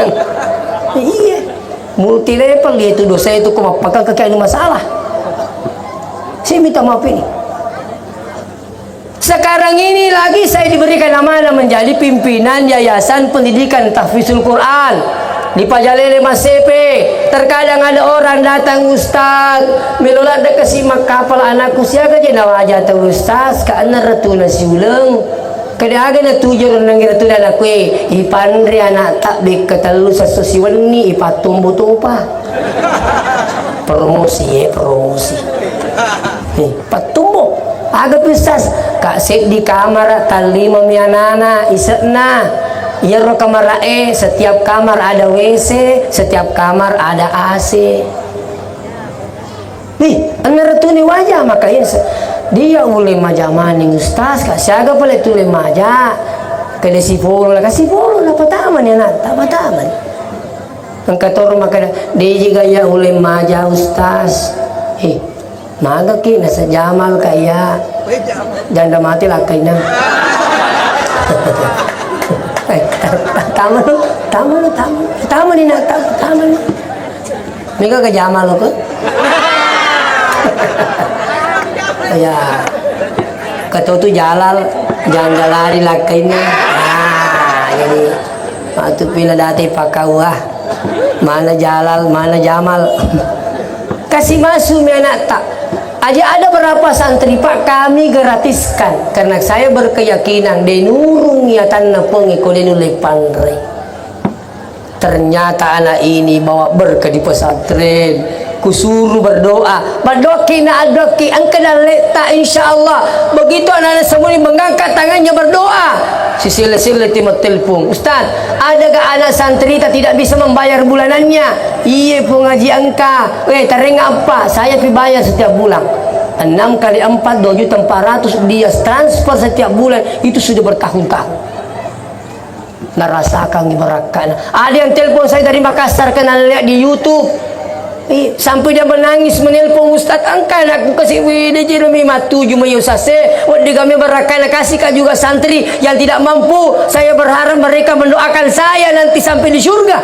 iya multi level dia itu dosa itu kok makan kekayaan masalah. Saya minta maaf ini. Sekarang ini lagi saya diberikan amanah menjadi pimpinan Yayasan Pendidikan Tahfizul Quran di Pajalele Masepe. Terkadang ada orang datang Ustaz melola ada kesimak kapal anakku siaga je nawaja ta Ustaz ka ana ratuna siuleng kada aga na tujuh nang ratuna anakku ipandri anak tak bek katalu sasusiwani ipatumbo to pa promosi promosi patumbo Agak Ustaz, Kak Sip di kamar talima mianana isena. Ya ro kamar setiap kamar ada WC, setiap kamar ada AC. Nih, anak tu ni wajah makanya dia boleh maja maning Ustaz, Kak siaga boleh tule maja. Kada si polo lah, kasih polo lah pataman ya nak, tak pataman. Ang kator makada, di gaya boleh maja Ustaz. Maga ki nasa Jamal kaya janda mati lah kaya tama ni nak tama ni mega ke Jamal lo ke ya kata tu Jalal jangan lari lah kaya jadi waktu pila dati pakawah mana Jalal mana Jamal kasih masuk mi anak tak aja ada berapa santri Pak kami gratiskan karena saya berkeyakinan denurung ya tanah pengikut pandai. Ternyata anak ini bawa berkah di pesantren. Kusuruh berdoa kina adoki angka dan letak insyaallah. Begitu anak-anak semua ini mengangkat tangannya berdoa. Sila-sila timur telepon Ustaz, adakah anak santri tidak bisa membayar bulanannya? Iya pengaji angka taring apa? Saya bayar setiap bulan 6 kali 4 2.400.000 dia transfer setiap bulan. Itu sudah bertahun-tahun. Narasakan ibaratkan. Ada yang telepon saya dari Makassar kena lihat di YouTube. Sampai dia menangis menelpon Ustaz angkat aku kasih widi jerumi matu cuma yusase wadi kami berakan kasih kak juga santri yang tidak mampu. Saya berharap mereka mendoakan saya nanti sampai di surga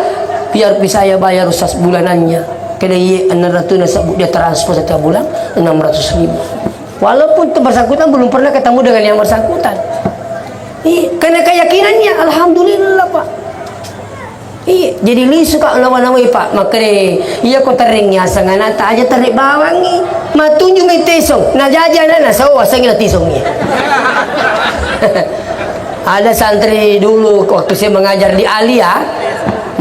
biar bisa saya bayar Ustaz bulanannya. Kena ye 600 nasabuk dia transfer setiap bulan 600.000. Walaupun bersangkutan belum pernah ketemu dengan yang bersangkutan. Karena keyakinannya alhamdulillah Pak. Jadi li suka lawan-lawan Pak makre iya ko teringnya sangana ta aja tarik bawang ni matunju mi tesong na jajan na sawa sangina tisong ni. Ada santri dulu waktu saya mengajar di Alia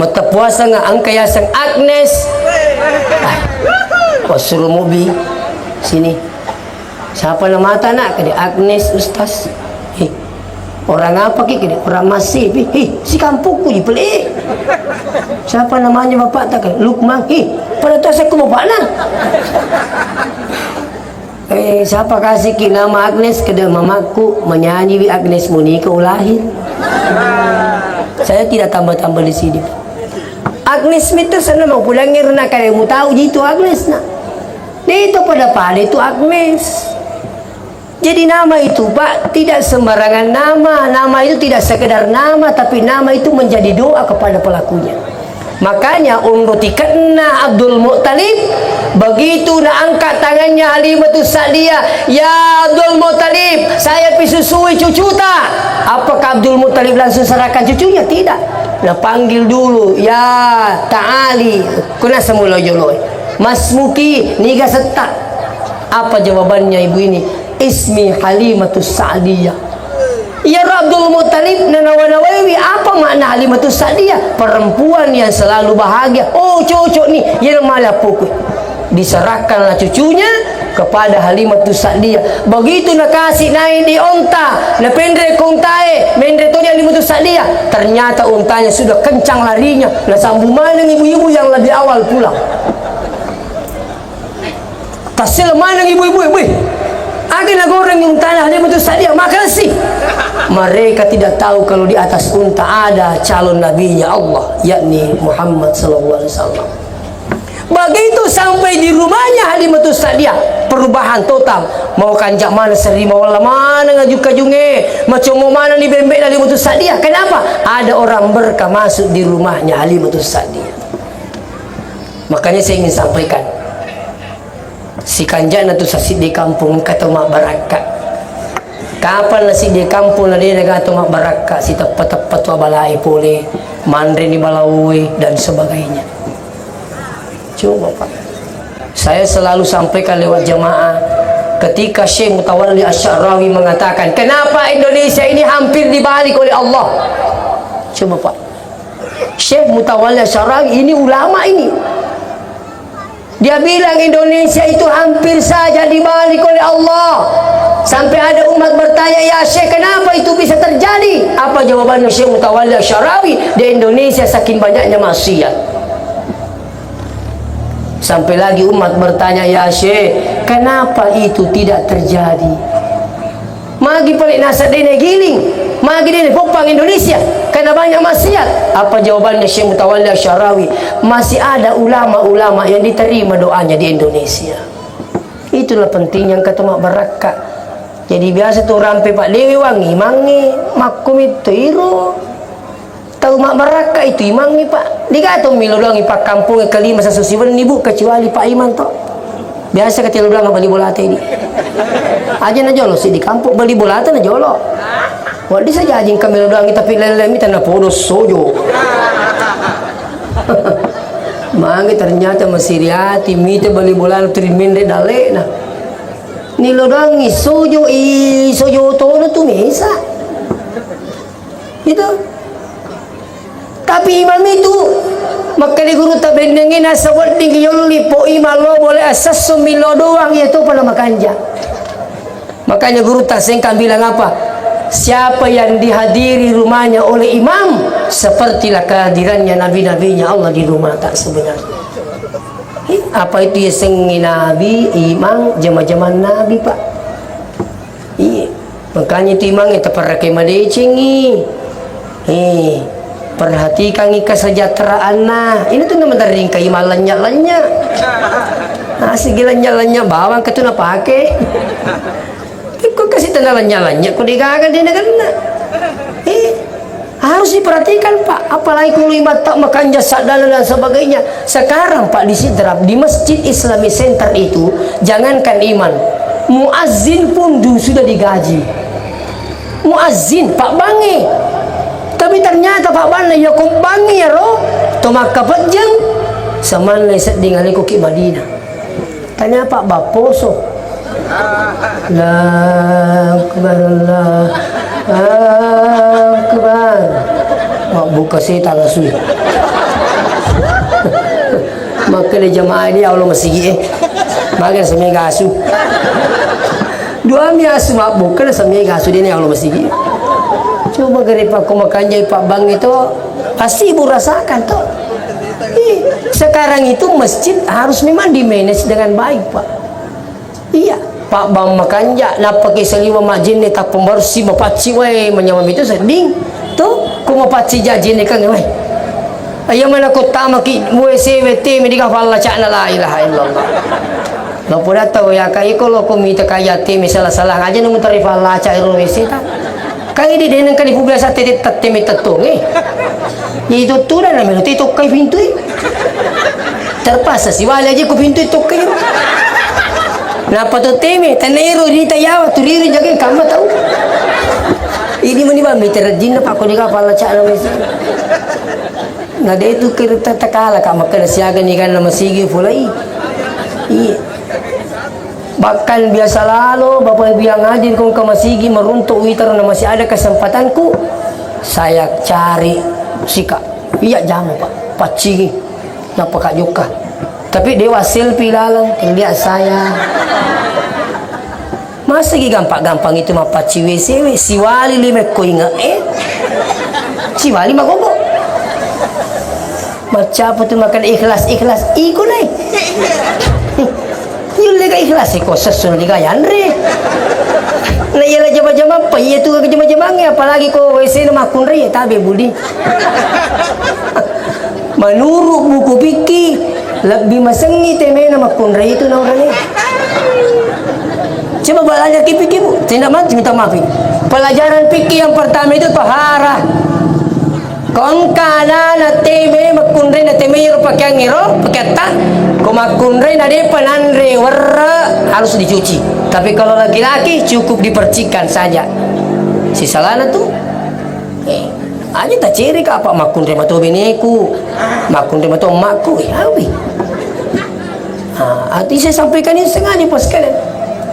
mata puasa nga ang kaya sang Agnes suruh mobi sini siapa nama mata nak ke Agnes Ustaz orang apa ki orang masih si kampungku di pelih siapa namanya bapak tak Lukman pada tu saya mau nak siapa kasih ki nama Agnes ke mamaku menyanyi Agnes Monika lahir. Saya tidak tambah-tambah di sini. Agnes itu sana mau pulangnya nak kalau mau tahu itu Agnes nak itu pada itu Agnes. Jadi nama itu Pak tidak sembarangan nama. Nama itu tidak sekedar nama, tapi nama itu menjadi doa kepada pelakunya. Makanya tiketna Abdul Muttalib begitu nak angkat tangannya Halimatus Sa'diyah, ya Abdul Muttalib, saya pisusui cucu tak? Apakah Abdul Muttalib langsung serahkan cucunya? Tidak. Nah panggil dulu, ya Ta'ali, kuna semula joloy, Mas Muki, niga setak. Apa jawabannya ibu ini? Ismi Halimatus Sa'diyah. Ya Abdul Muttalib nanawawi apa makna Halimatus Sa'diyah? Perempuan yang selalu bahagia. Oh cocok nih, yang malah pukul. Diserahkanlah cucunya kepada Halimatus Sa'diyah. Begitu nak kasih naik di onta, na pendre kontae, mendre tu yang Halimatus Sa'diyah. Ternyata untanya sudah kencang larinya. Nah sambung mana ibu-ibu yang lebih awal pulang. Tasil mana ibu-ibu, Agak goreng yang tanah Halimatus Sa'diyah makasih. Mereka tidak tahu kalau di atas unta ada calon nabinya Allah, yakni Muhammad sallallahu alaihi wasallam. Begitu sampai di rumahnya Halimatus Sa'diyah, perubahan total. Mau kanjak mana seri mau mana ngajuk kajunge, macam mau mana ni bembek Halimatus Sa'diyah. Kenapa? Ada orang berkah masuk di rumahnya Halimatus Sa'diyah. Makanya saya ingin sampaikan, si kanjana tu sasid di kampung kata mak barakat. Kapan nasi di kampung na dia kata mak barakat si tepat-tepat tu balai pole, mandre ni balaui dan sebagainya. Coba Pak, saya selalu sampaikan lewat jamaah ketika Syekh Mutawalli Asy-Sya'rawi mengatakan, kenapa Indonesia ini hampir dibalik oleh Allah? Coba Pak, Syekh Mutawalli Asy-Sya'rawi ini ulama ini. Dia bilang Indonesia itu hampir saja dibalik oleh Allah. Sampai ada umat bertanya, ya Syekh, kenapa itu bisa terjadi? Apa jawabannya Syekh Mutawalli Syarawi? Di Indonesia saking banyaknya maksiat. Sampai lagi umat bertanya, ya Syekh, kenapa itu tidak terjadi? Magi pelik nasa dene giling, magi dene popang Indonesia karena banyak maksiat. Apa jawabannya Syekh Mutawalli Syarawi? Masih ada ulama-ulama yang diterima doanya di Indonesia. Itulah pentingnya kata mak barakah. Jadi biasa tu rampe Pak Dewi wangi mangi makum itu iro. Tahu mak barakah itu imangi Pak. Dikata milo doang Pak kampung kelima sasusiwan ibu kecuali Pak Iman toh. Biasa kecil doang beli bola tadi. Aja na jolo sih di kampung beli bola na jolo. Wadi saja anjing kami doang tapi lele mita na podos sojo. Mangi ternyata masih riati mita beli bola trimende dale na. Nilodangi sojo sojo tono tu mesa itu. Tapi imam itu maka di guru tabendengin asa wading yoli po imam lo boleh asas sumilo doang itu pada makanja. Makanya guru tasengkan bilang apa? Siapa yang dihadiri rumahnya oleh imam sepertilah kehadirannya nabi-nabinya Allah di rumah tak sebenarnya. Apa itu ya sengi nabi imam jama-jama nabi Pak. Iya, makanya itu imam itu parakai madecengi. Perhatikan kesejahteraan nah. Ini tuh nama dari kai malanya-lanya. Nah, segilanya-lanya bawang ke tu na pakai. Kau kasih tanda lanya-lanya kau digagal di negara. Harus diperhatikan Pak, apalagi kalau ibadah tak makan jasa dan sebagainya. Sekarang Pak di Sidrap di Masjid Islami Center itu jangankan iman, muazzin pun sudah digaji. Muazzin Pak Bangi. Tapi ternyata Pak Bangi ya kok Bangi ya roh, tomak kapajang sama leset dengan aku ke Madinah. Tanya Pak Baposo. La akbar Allah. Akbar. Mak buka setan langsung. Maka di jemaah ini Allah masih makan semega asu. Dua mi asu mak buka semega asu dia ni Allah masih. Coba gari Pak makan jai Pak Bang itu pasti ibu rasakan tuh. Sekarang itu masjid harus memang di-manage dengan baik Pak. Iya. Pak Bang makanja na pakai seliwa majin ni tak pembersih mapaci we menyamam itu seding tu ku mapaci jaji ni kan we ayam mana ko tama ki WCWT medika falla cana la ilaha illallah lo poda tahu ya kai ko lo ko mita kaya te misalah salah aja nung tari falla ca ro WC ta kai di denen kan ibu biasa te tatte mitatung itu turan na melo itu kai pintu terpaksa si wali aja ku pintu itu kai. Napa tu teme tanero di tayawa turiri jaga kamu tahu ini mani ba meter jin na pakoni ka pala cha na mesi na de tu kirta takala ka makana siaga ni kan masigi fulai iya bahkan biasa lalu bapak ibu yang ngajin kong ke masigi meruntuk witar na masih ada kesempatanku saya cari sika iya jamu Pak pacigi na pakajuka. Tapi dewa selfie lalang lihat saya. Masa gampang-gampang itu mah paci WC si wali lima ko ingat si wali mah gobo. Baca tu makan ikhlas iko nai. Yul lega ikhlas iko sesun liga yanre. Nah ialah jama-jama apa iya tu jama-jamanya apalagi ko WC nama kunri tabe budi. Menurut buku fikih lebih masengi teme nama kunri itu nama ni. Coba belajar fikih Bu, tidak mati minta maaf. Pelajaran fikih yang pertama itu tahara. Kong kana na teme makunri na teme iro pakai ngiro pakai tak. Ko makunri na de panandre warra harus dicuci. Tapi kalau laki-laki cukup dipercikan saja. Si salana tu aja tak ciri ke apa makun tema tu beneku makun tema tu makku yawi arti saya sampaikan ini sengaja pas kalian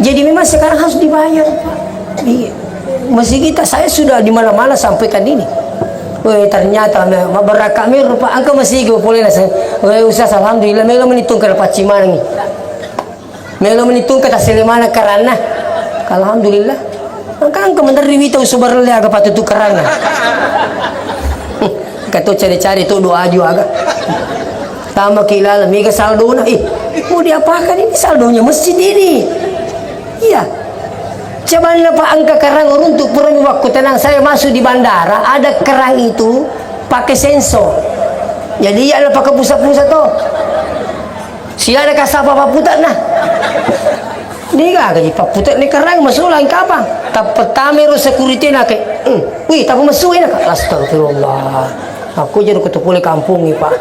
jadi memang sekarang harus dibayar Pak. Iya masih kita saya sudah di mana-mana sampaikan ini ternyata beraka mir Pak angka masih gue boleh nasa usah alhamdulillah melo menitung ke dapat cimang melo menitung ke taslimana karena Alhamdulillah. Kan kementerian Wita usubar le aga patutu kerana. Kato cari-cari tu doa aja agak. Tama kilala mega saldo na mau diapakan ini saldonya masjid ini. Iya. Coba pak angka kerang untuk purami waktu tenang saya masuk di bandara ada kerang itu pakai sensor. Jadi ada pakai pusat-pusat tuh. Sila ada kasapa paputat nah. Ni ga gaji paputat ni kerang masuk lain kapang. Tak pertama ro security nak. Wih, tak masuk ini kak. Astagfirullah. Aku jadi ketepule kampung ni pak.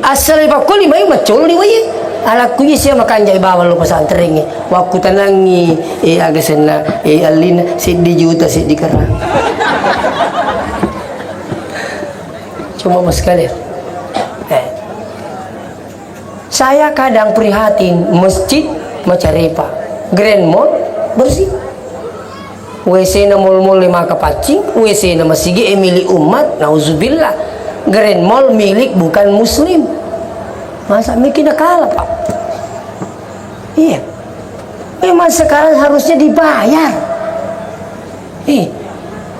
Asal pak kuli mai macul ni wei. Ala kuyi siya makan jai bawa lu pesantren ni. Waktu tenang ni agak sena alin sidi juta sidi kerang. Cuma mas sekalian. Saya kadang prihatin masjid Macarepa, Grand Mall bersih. WC na mall-mall lima kapacing, WC na masigi milik umat, nauzubillah. Grand Mall milik bukan muslim. Masa mikir nak kalah pak? Iya. Memang sekarang harusnya dibayar.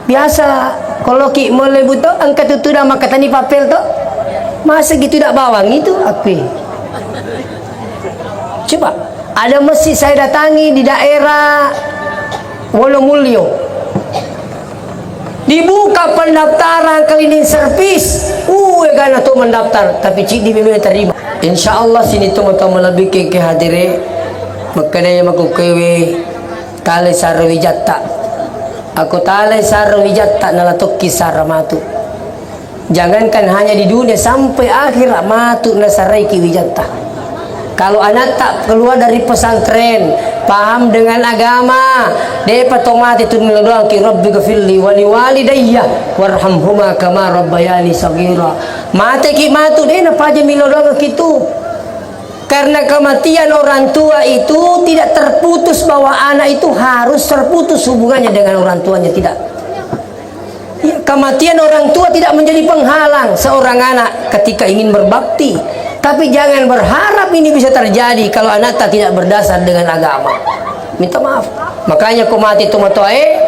Biasa kalau ki mulai butuh angkat itu dah maka tani papel tu. Masa gitu tak bawang itu aku. Coba ada masjid saya datangi di daerah Wolomulyo. Dibuka pendaftaran cleaning service. Kan tu mendaftar tapi cik di memang terima. Insyaallah sini tu mau lebih ke hadire. Makanya aku kewe tali sarwijatta. Aku tali sarwijatta nalatok kisar matu. Jangankan hanya di dunia sampai akhirat matu nasarai ki wijatta. Kalau anak tak keluar dari pesantren, paham dengan agama, dia patomati tu doang ki Rabbi ghfirli wa li walidayya warhamhuma kama rabbayani shaghira. Mate ki matu dia na paje milo doang kitu. Karena kematian orang tua itu tidak terputus bahwa anak itu harus terputus hubungannya dengan orang tuanya, tidak. Ya, kematian orang tua tidak menjadi penghalang seorang anak ketika ingin berbakti. Tapi jangan berharap ini bisa terjadi kalau anak tak tidak berdasar dengan agama. Minta maaf. Makanya kumati tumatoe,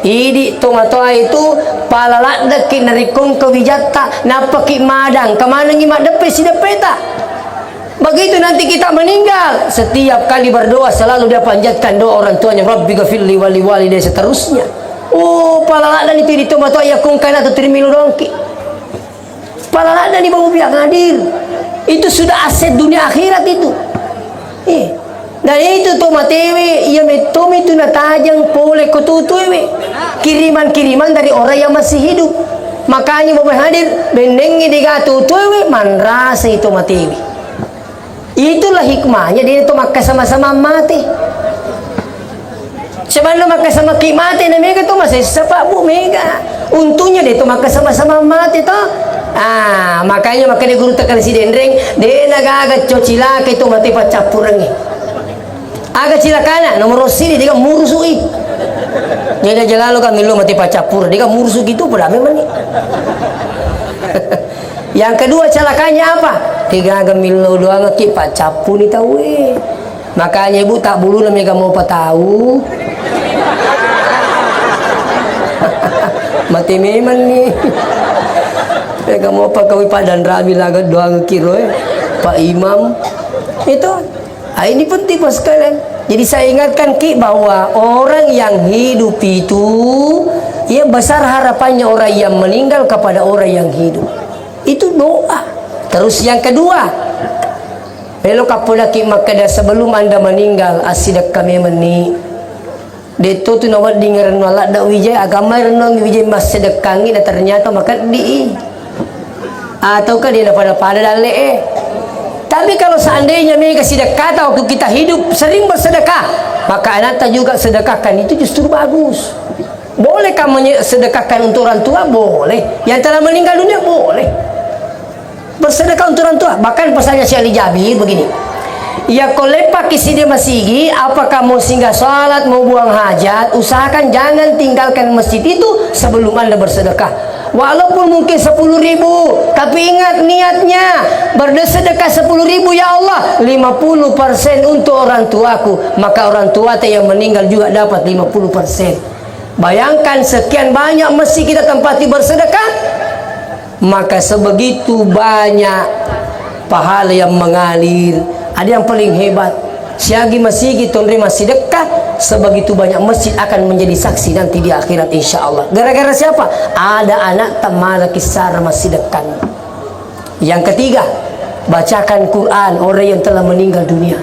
idi tumatoe itu palalak deki narikung kewijatta napaki madang kemana ngimak depe si depeta. Begitu nanti kita meninggal, setiap kali berdoa selalu dia panjatkan doa orang tuanya, Rabbi ghfirli wa li walidayya seterusnya. Oh, palalak dan itu di tumatoe yakung kana tu terimilu dongki. Palalak dan di bawah pihak hadir. Itu sudah aset dunia akhirat itu. Dan itu toma tewe ia metom itu natajang pole kotutuwe kiriman-kiriman dari orang yang masih hidup. Makanya bapak hadir bendengi digatu tuwe manrasa itu matewi. Itulah hikmahnya dia itu maka sama-sama mati. Sebelum maka sama ki mati na mega tu masih sepak bu mega. Untungnya dia itu maka sama-sama mati toh. Makanya dia guru tekan si dendreng dia nagagat cocila ke itu mati pacapurang ni. Agak cilakana nomor sini dia murusui. Dia dah jalan kan milu mati pacapur dia murusu gitu pada memang ni. Yang kedua celakanya apa? Tiga gemilu doang ki pacapur ni tahu Makanya ibu tak bulu namanya mau tahu. Mati memang ni. Kamu apa kau padan rami lagat doang kiro Pak Imam itu. Ini penting pas sekalian. Jadi saya ingatkan ki bahwa orang yang hidup itu ya besar harapannya orang yang meninggal kepada orang yang hidup. Itu doa. Terus yang kedua, belok kapola ki makada sebelum Anda meninggal asidak kami meni. Deto tu nawat dengaran walak dak wijay agama renong wijay mas sedekangi dan ternyata maka di ataukah dia pada dale Tapi kalau seandainya mereka sedekah waktu kita hidup sering bersedekah, maka anak juga sedekahkan, itu justru bagus. Boleh kamu sedekahkan untuk orang tua? Boleh. Yang telah meninggal dunia? Boleh. Bersedekah untuk orang tua. Bahkan pesannya Syekh Ali Jabir begini, ya kolepa kisi dia masigi, apakah mau singgah sholat, mau buang hajat, usahakan jangan tinggalkan masjid itu sebelum Anda bersedekah. Walaupun mungkin 10.000, tapi ingat niatnya. Bersedekah 10.000, ya Allah, 50% untuk orang tuaku. Maka orang tua yang meninggal juga dapat 50%. Bayangkan sekian banyak mesti kita tempati bersedekah. Maka sebegitu banyak pahala yang mengalir. Ada yang paling hebat, siagi masjid menerima sedekah, sebegitu banyak masjid akan menjadi saksi nanti di akhirat insya Allah. Gara-gara siapa? Ada anak tamala kisah sedekah. Yang ketiga, bacakan Quran orang yang telah meninggal dunia.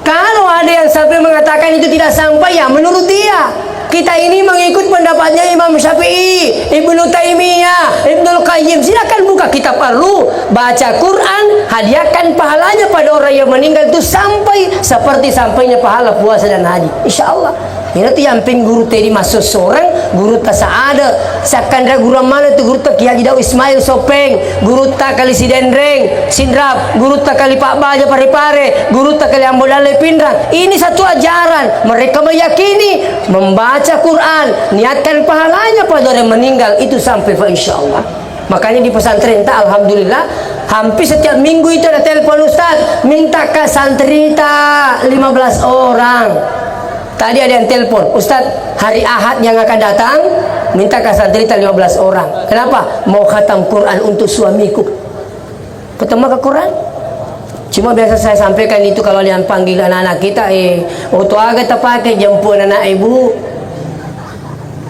Kalau ada yang sampai mengatakan itu tidak sampai, ya menurut dia. Kita ini mengikut pendapatnya Imam Syafi'i, Ibnu Taimiyah, Ibnul Qayyim. Silakan buka kitab Ar-Ruh, baca Quran, hadiahkan pahalanya pada orang yang meninggal itu sampai seperti sampainya pahala puasa dan haji. Insya Allah. Ini tuh yang ping guru tadi masuk seorang guru tak ada. Sakandra guru mana tu guru tak Kiai Haji Daud Ismail Sopeng, guru tak kali si Dendreng, Sindrap, guru tak kali Pak Baja Pare-Pare, guru tak kali Ambodale Pindrang. Ini satu ajaran. Mereka meyakini membaca Quran, niatkan pahalanya pada orang meninggal itu sampai insya Allah. Makanya di pesantren tak, alhamdulillah, hampir setiap minggu itu ada telepon Ustaz, minta ke santri tak 15 orang. Tadi ada yang telepon, Ustaz, hari Ahad yang akan datang minta ke santri tak 15 orang. Kenapa? Mau khatam Quran untuk suamiku. Ketemu ke Quran? Cuma biasa saya sampaikan itu kalau yang panggil anak-anak kita, auto agak terpakai jemput anak ibu.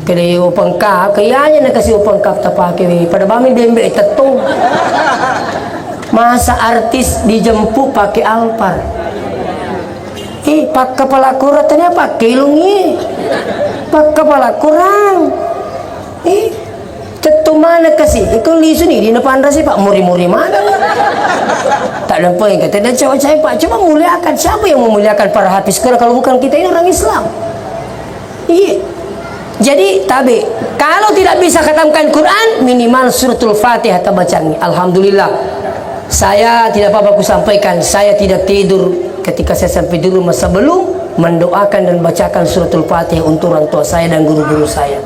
Kali upang kap, kayaknya nak kasih upang kap terpakai. Pada bami dembe tetung. Masa artis dijemput pakai Alphard. Pak kepala kurang tanya pakai lungi. Pak kepala kurang. Tetung mana kasih? Ikut lisu ni di depan rasi Pak muri-muri mana? Tak ada apa yang kata dan cewek saya Pak. Coba muliakan, siapa yang memuliakan para hafiz Quran kalau bukan kita ini orang Islam? Iya. Jadi tabi, kalau tidak bisa khatamkan Quran, minimal suratul Fatihah bacaan. Alhamdulillah, saya tidak apa-apa aku sampaikan, saya tidak tidur ketika saya sampai di rumah sebelum mendoakan dan bacakan suratul Fatihah untuk orang tua saya dan guru-guru saya.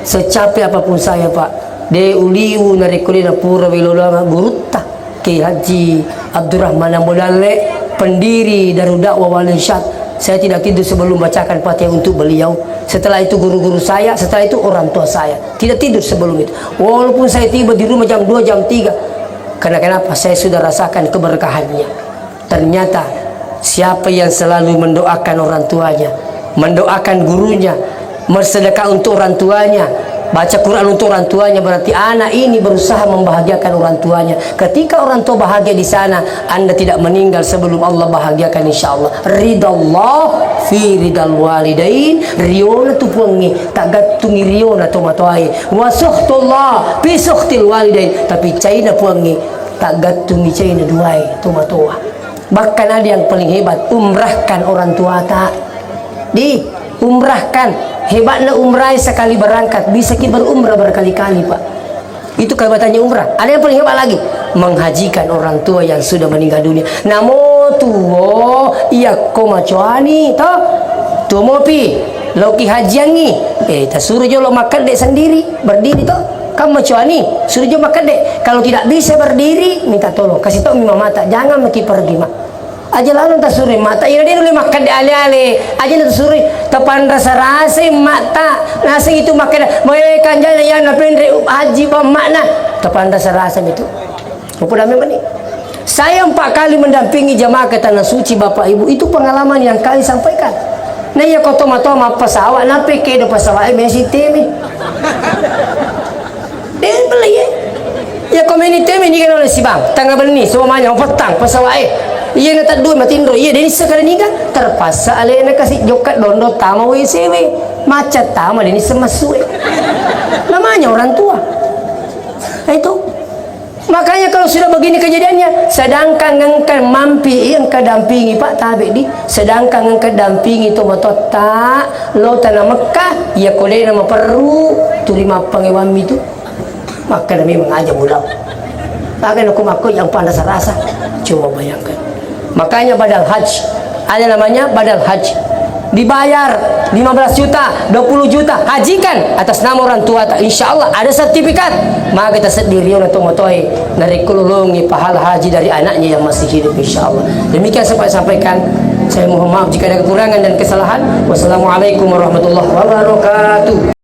Secapek apapun saya Pak, de uliu narekulina pura wilolama gurutta Kiai Haji Abdurrahman Ambodale, pendiri Darul Dakwah Wal Irsyad. Saya tidak tidur sebelum bacakan Fatihah untuk beliau. Setelah itu guru-guru saya, setelah itu orang tua saya. Tidak tidur sebelum itu. Walaupun saya tiba di rumah jam 2, jam 3. Karena kenapa? Saya sudah rasakan keberkahannya. Ternyata siapa yang selalu mendoakan orang tuanya, mendoakan gurunya, bersedekah untuk orang tuanya, baca Quran untuk orang tuanya, berarti anak ini berusaha membahagiakan orang tuanya. Ketika orang tua bahagia di sana, Anda tidak meninggal sebelum Allah bahagiakan insyaallah. Ridallah fi ridal walidain, riona tu puangi tak gatungi riona tu matoai. Wa suhtullah fi suhtil walidain, tapi caina puangi tak gatungi caina duai tu matoa. Bahkan ada yang paling hebat, umrahkan orang tua tak. Di umrahkan. Hebatnya umrah sekali berangkat, bisa kita berumrah berkali-kali Pak. Itu kehebatannya umrah. Ada yang paling hebat lagi, menghajikan orang tua yang sudah meninggal dunia. Namo tuwo iya koma coani toh tuwo mopi loki hajian ni tak suruh jo lo makan dek sendiri berdiri toh. Kamu coani suruh jo makan dek. Kalau tidak bisa berdiri minta tolong, kasih tahu mama mata jangan mesti pergi mak. Aja lalu tak suri mata ini dia boleh makan di ale-ale aja tak suri tepan rasa-rasa mata nasi itu makan mereka jalan yang napendre haji makna tepan rasa-rasa itu apa namanya ni. Saya 4 kali mendampingi jamaah ke tanah suci Bapak Ibu, itu pengalaman yang kali sampaikan. Nah ya kau toma-toma pesawat nape ke do pesawat Messi temi dan beli ya community ini kan oleh si bang tangga berni semuanya petang pesawat iya nak dua matindro iya Denis sekarang ini kan terpaksa alena kasih jokat dondo tama WCW macet tama Denis semasue namanya orang tua. Nah, itu makanya kalau sudah begini kejadiannya, sedangkan engkau mampi yang kedampingi Pak tabe di sedangkan engkau dampingi itu matota lo tanah Mekah ya kole nama perlu terima pengewan itu maka demi mengajak budak akan aku yang pandas rasa coba bayangkan. Makanya badal haji ada namanya badal haji. dibayar 15 juta, 20 juta, hajikan atas nama orang tua, insya Allah ada sertifikat, maka kita sendiri untuk motoi dari kululungi pahala haji dari anaknya yang masih hidup, insya Allah. Demikian sampai sampaikan. Saya mohon maaf jika ada kekurangan dan kesalahan. Wassalamualaikum warahmatullahi wabarakatuh.